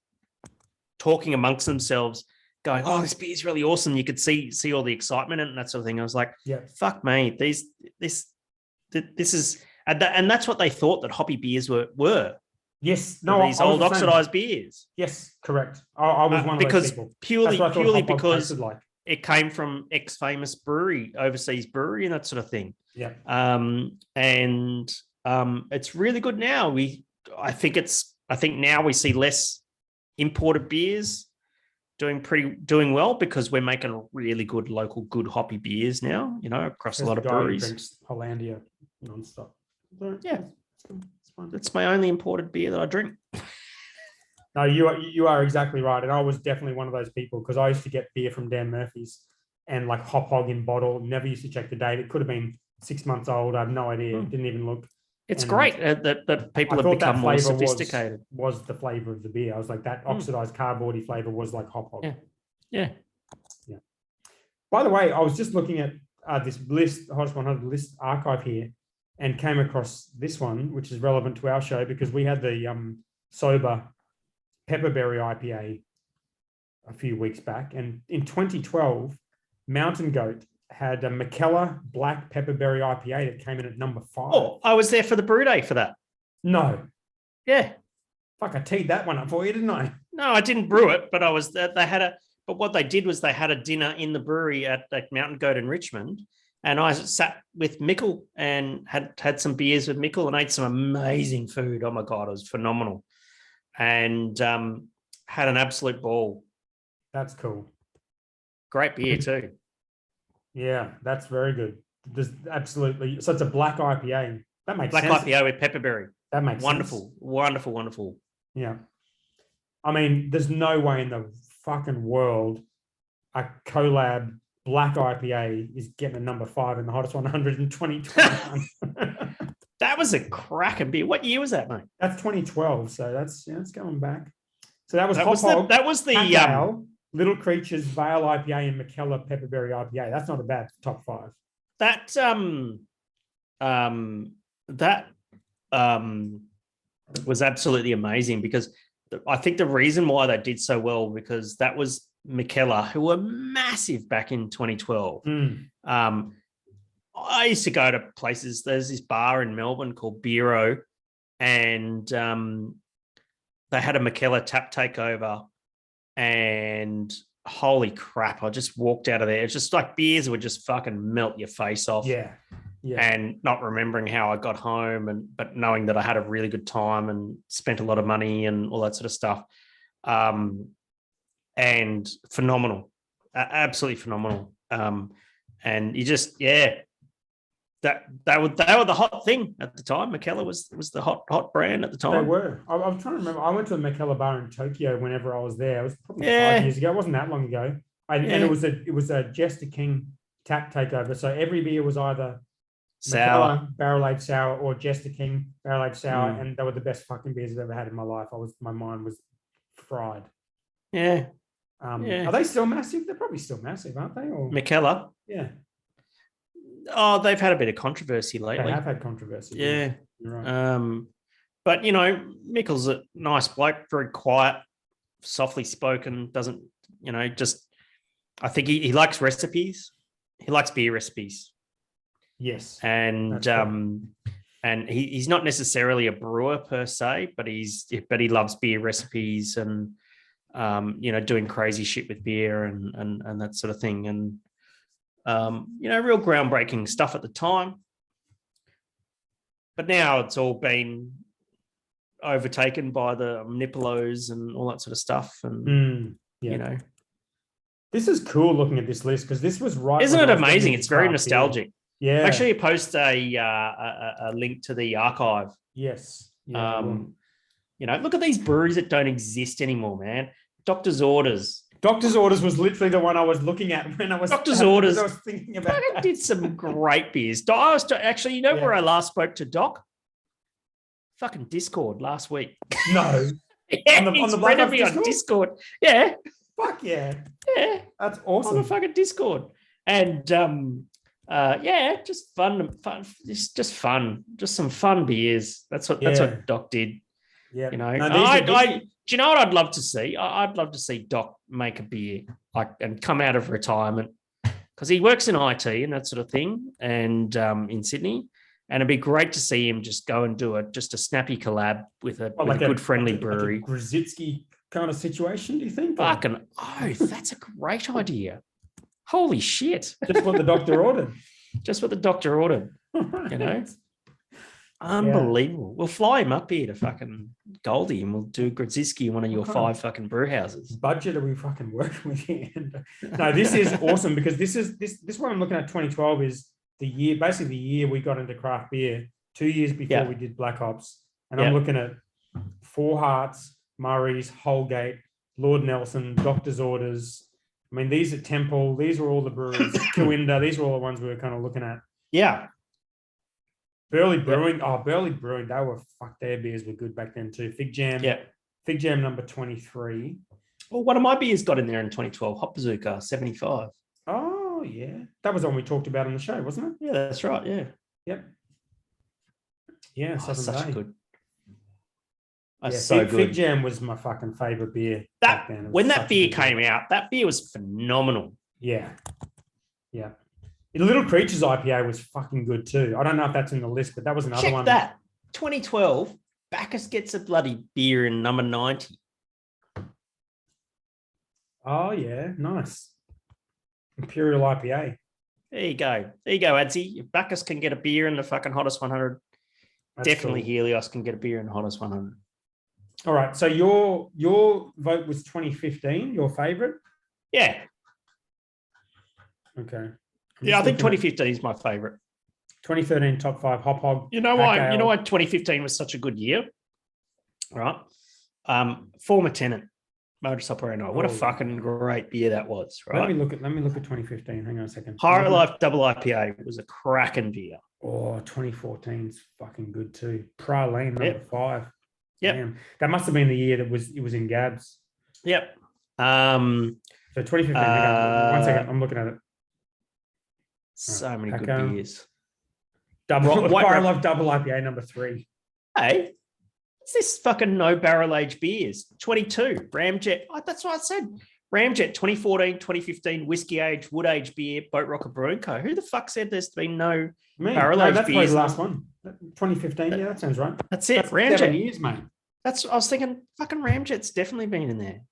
talking amongst themselves, going, "Oh, this beer is really awesome." You could see all the excitement and that sort of thing. I was like, Yeah. "Fuck me, this is," and that's what they thought that hoppy beers were. Yes. No, these old oxidized beers. Yes, correct. I was one of those people. Purely because like. It came from ex-famous brewery, overseas brewery, and that sort of thing. Yeah. And it's really good now. I think now we see less imported beers doing well because we're making really good local, good hoppy beers now, across a lot of breweries. Drinks Hollandia nonstop. Yeah. It's fun. That's my only imported beer that I drink. No, you are exactly right. And I was definitely one of those people because I used to get beer from Dan Murphy's and like hop hog in bottle. Never used to check the date. It could have been 6 months old. I have no idea. Didn't even look. It's great that people have become more sophisticated. Was the flavor of the beer. I was like, that oxidized cardboardy flavor was like hop hog. Yeah. By the way, I was just looking at this list, Hottest 100 list archive here, and came across this one, which is relevant to our show because we had the sober Pepperberry IPA a few weeks back. And in 2012, Mountain Goat had a McKellar Black Pepperberry IPA that came in at number 5. Oh, I was there for the brew day for that. No. Yeah. Fuck, I teed that one up for you, didn't I? No, I didn't brew it, but I was there. But what they did was they had a dinner in the brewery at Mountain Goat in Richmond. And I sat with Mickle and had some beers with Mickle and ate some amazing food. Oh my God, it was phenomenal. And had an absolute ball. That's cool. Great beer too. Yeah, that's very good. There's absolutely. So it's a black IPA. That makes sense. Black IPA with pepperberry. That makes wonderful, sense. Wonderful. Yeah. I mean, there's no way in the fucking world a collab black IPA is getting a number 5 in the Hottest 100 in 2021. That was a cracking beer. What year was that, mate? That's 2012. So that's going back. So that was the Dale, Little Creatures, Vale IPA, and McKellar Pepperberry IPA. That's not a bad top 5. That was absolutely amazing because I think the reason why they did so well because that was McKellar, who were massive back in 2012. I used to go to places. There's this bar in Melbourne called Brewer, and they had a McKellar tap takeover. And holy crap, I just walked out of there. It's just like beers would just fucking melt your face off. Yeah. And not remembering how I got home, but knowing that I had a really good time and spent a lot of money and all that sort of stuff. And phenomenal, absolutely phenomenal. And you just, that they were the hot thing at the time. McKellar was the hot brand at the time. They were. I was trying to remember. I went to a McKellar bar in Tokyo whenever I was there. It was probably 5 years ago. It wasn't that long ago. And it was a Jester King tap takeover. So every beer was either sour, barrel-aged sour, or Jester King barrel-aged sour, and they were the best fucking beers I've ever had in my life. My mind was fried. Yeah. Are they still massive? They're probably still massive, aren't they? Or McKellar? Yeah. Oh, they've had a bit of controversy lately. They have had controversy. Yeah. You're right. But Mickle's a nice bloke, very quiet, softly spoken, doesn't, just I think he likes recipes. He likes beer recipes. Yes. And and he's not necessarily a brewer per se, but he loves beer recipes and doing crazy shit with beer and that sort of thing. And Real groundbreaking stuff at the time. But now it's all been overtaken by the Manipulos and all that sort of stuff. And, This is cool looking at this list because this was right. Isn't it amazing? It's very nostalgic. Yeah. Actually, post a link to the archive. Yes. Yeah, look at these breweries that don't exist anymore, man. Doctor's Orders. Doctor's Orders was literally the one I was looking at when I was Doctor's Orders. I was thinking about that. Did some great beers. Where I last spoke to Doc? Fucking Discord last week. No. Yeah, on the me on Discord. Yeah. Fuck yeah. Yeah. That's awesome. On the fucking Discord. And just fun. Just fun. Just some fun beers. That's what Doc did. Yeah. Do you know what I'd love to see? I'd love to see Doc make a beer and come out of retirement because he works in IT and that sort of thing and in Sydney. And it'd be great to see him just go and do a snappy collab with a good friendly brewery. Like a Grzycki kind of situation, do you think? Fucking oath. That's a great idea. Holy shit. Just what the doctor ordered. Just what the doctor ordered. Unbelievable. We'll fly him up here to fucking Goldie and we'll do Grzycki in one of your 5 fucking brew houses. Budget are we fucking working with here? No, this is awesome because this one I'm looking at 2012 is the year we got into craft beer 2 years before we did Black Ops. And I'm looking at Four Hearts, Murray's, Holgate, Lord Nelson, Doctor's Orders. I mean, these are Temple. These were all the breweries. Coinda. These were all the ones we were kind of looking at. Yeah. Burley Brewing. Oh, Burley Brewing. Their beers were good back then too. Fig Jam. Yeah. Fig Jam number 23. Well, one of my beers got in there in 2012. Hop Bazooka 75. Oh, yeah. That was the one we talked about on the show, wasn't it? Yeah, that's right. Yeah. Yep. Yeah, such good. Fig Jam was my fucking favorite beer. When that beer came out, that beer was phenomenal. Yeah. Yeah. Little Creatures IPA was fucking good too. I don't know if that's in the list, but that was another one. Check that. 2012, Bacchus gets a bloody beer in number 90. Oh, yeah. Nice. Imperial IPA. There you go, Adsy. If Bacchus can get a beer in the fucking hottest 100, definitely cool. Helios can get a beer in the hottest 100. All right. So your vote was 2015, your favorite? Yeah. Okay. I think 2015 is my favorite. 2013 top 5 Hop Hog. You know why 2015 was such a good year? All right. Former Tenant, Modus Operandi. What a fucking great beer that was, right? Let me look at 2015. Hang on a second. High Life Double IPA was a cracking beer. Oh, 2014's fucking good too. Praline number 5. Yep. Damn. That must have been the year it was in GABS. Yep. So 2015. One second, I'm looking at it. So many good beers. Fire Life Double IPA number 3. Hey, what's this fucking no barrel aged beers? 22 Ramjet. Oh, that's what I said. Ramjet 2014, 2015 whiskey aged wood aged beer. Boat Rocker Brewing Co. Who the fuck said there's been no barrel aged beers? That's probably the last one. 2015. Yeah, that sounds right. That's it. Ramjet. 7 years, mate. I was thinking fucking Ramjet's definitely been in there.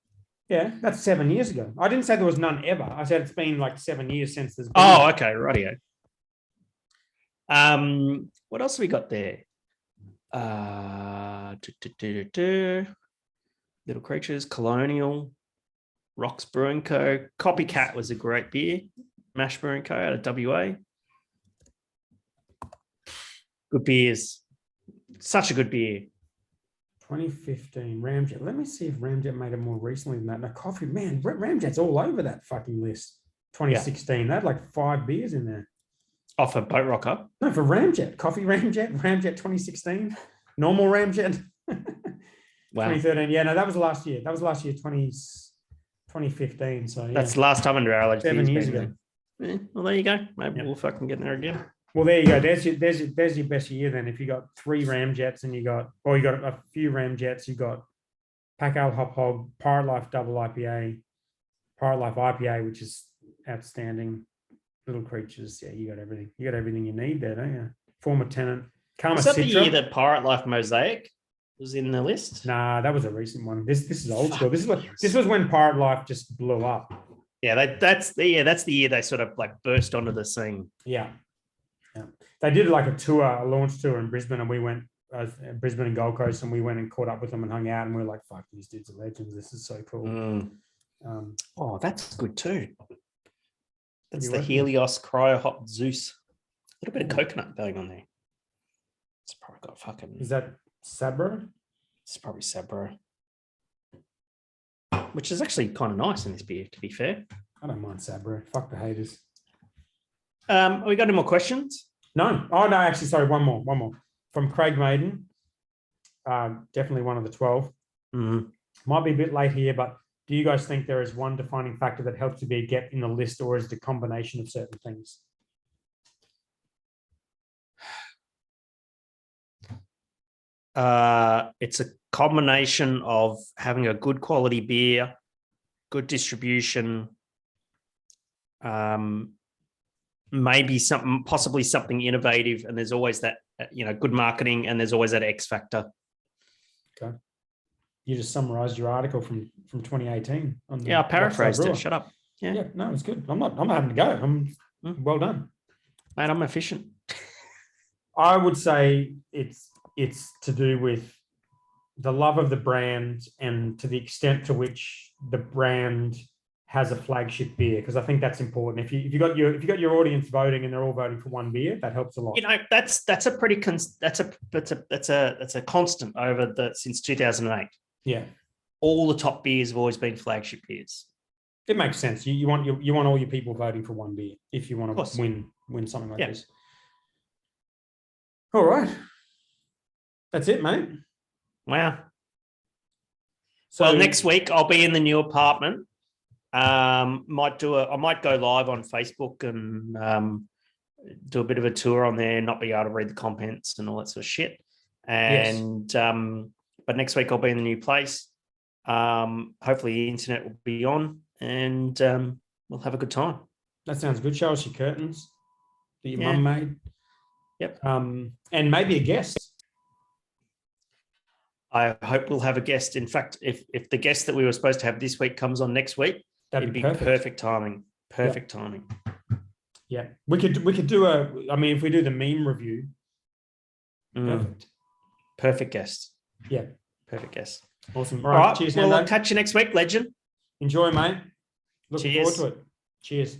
Yeah, that's 7 years ago. I didn't say there was none ever. I said it's been like 7 years since there's been. Oh, okay, rightio. What else have we got there? Little Creatures, Colonial, Rocks Brewing Co. Copycat was a great beer. Mash Brewing Co. out of WA. Good beers. Such a good beer. 2015 Ramjet. Let me see if Ramjet made it more recently than that. No, coffee, man. Ramjet's all over that fucking list. 2016. They had like 5 beers in there. Oh, for Boat Rocker? No, for Ramjet. Coffee Ramjet 2016. Normal Ramjet. Wow. 2013. Yeah, no, that was last year. 2015. So yeah. That's the last time under our 7 years ago. Yeah, well, there you go. Maybe we'll fucking get in there again. Well, there you go. There's your best year then. If you got 3 Ramjets and you got a few Ramjets, you got Pack Ale Hop Hog, Pirate Life Double IPA, Pirate Life IPA, which is outstanding. Little Creatures. Yeah, you got everything. You got everything you need there, don't you? Former Tenant. Karma Was that Citra. the year that Pirate Life Mosaic was in the list? Nah, that was a recent one. This is old school. This was when Pirate Life just blew up. Yeah, that's the year they sort of like burst onto the scene. Yeah. They did like a launch tour in Brisbane, and we went Brisbane and Gold Coast, and we went and caught up with them and hung out, and we were like, "Fuck, these dudes are legends. This is so cool." Oh, that's good too. That's the working? Helios Cryo Hot Zeus. A little bit of coconut going on there. It's probably got fucking. Is that Sabro? It's probably Sabro, which is actually kind of nice in this beer, to be fair. I don't mind Sabro. Fuck the haters. We got any more questions? No. Oh no, actually, sorry. One more from Craig Maiden. Definitely one of the 12. Might be a bit late here, but do you guys think there is one defining factor that helps to be a get in the list, or is it a combination of certain things? It's a combination of having a good quality beer, good distribution, maybe possibly something innovative, and there's always that, good marketing, and there's always that X factor. Okay. You just summarized your article from 2018. I paraphrased it. Shut up. Yeah, no, it's good. I'm not having to go. Well done. Mate, I'm efficient. I would say it's to do with the love of the brand and to the extent to which the brand has a flagship beer, because I think that's important. If you got your audience voting and they're all voting for one beer, that helps a lot. That's a pretty that's a constant over since 2008. Yeah, all the top beers have always been flagship beers. It makes sense. You want all your people voting for one beer if you want to win something like this. All right, that's it, mate. Wow. So next week I'll be in the new apartment. I might go live on Facebook and do a bit of a tour on there, not be able to read the comments and all that sort of shit. And but next week I'll be in the new place. Hopefully the internet will be on, and we'll have a good time. That sounds good. Show us your curtains that your mum made. Yep. And maybe a guest. I hope we'll have a guest. In fact, if the guest that we were supposed to have this week comes on next week, it'd be perfect timing. Perfect timing. Yeah. We could do if we do the meme review. Perfect. Perfect guest. Yeah. Perfect guest. Awesome. All right. Cheers. Well, I'll catch you next week, legend. Enjoy, mate. Looking Cheers. forward to it. Cheers.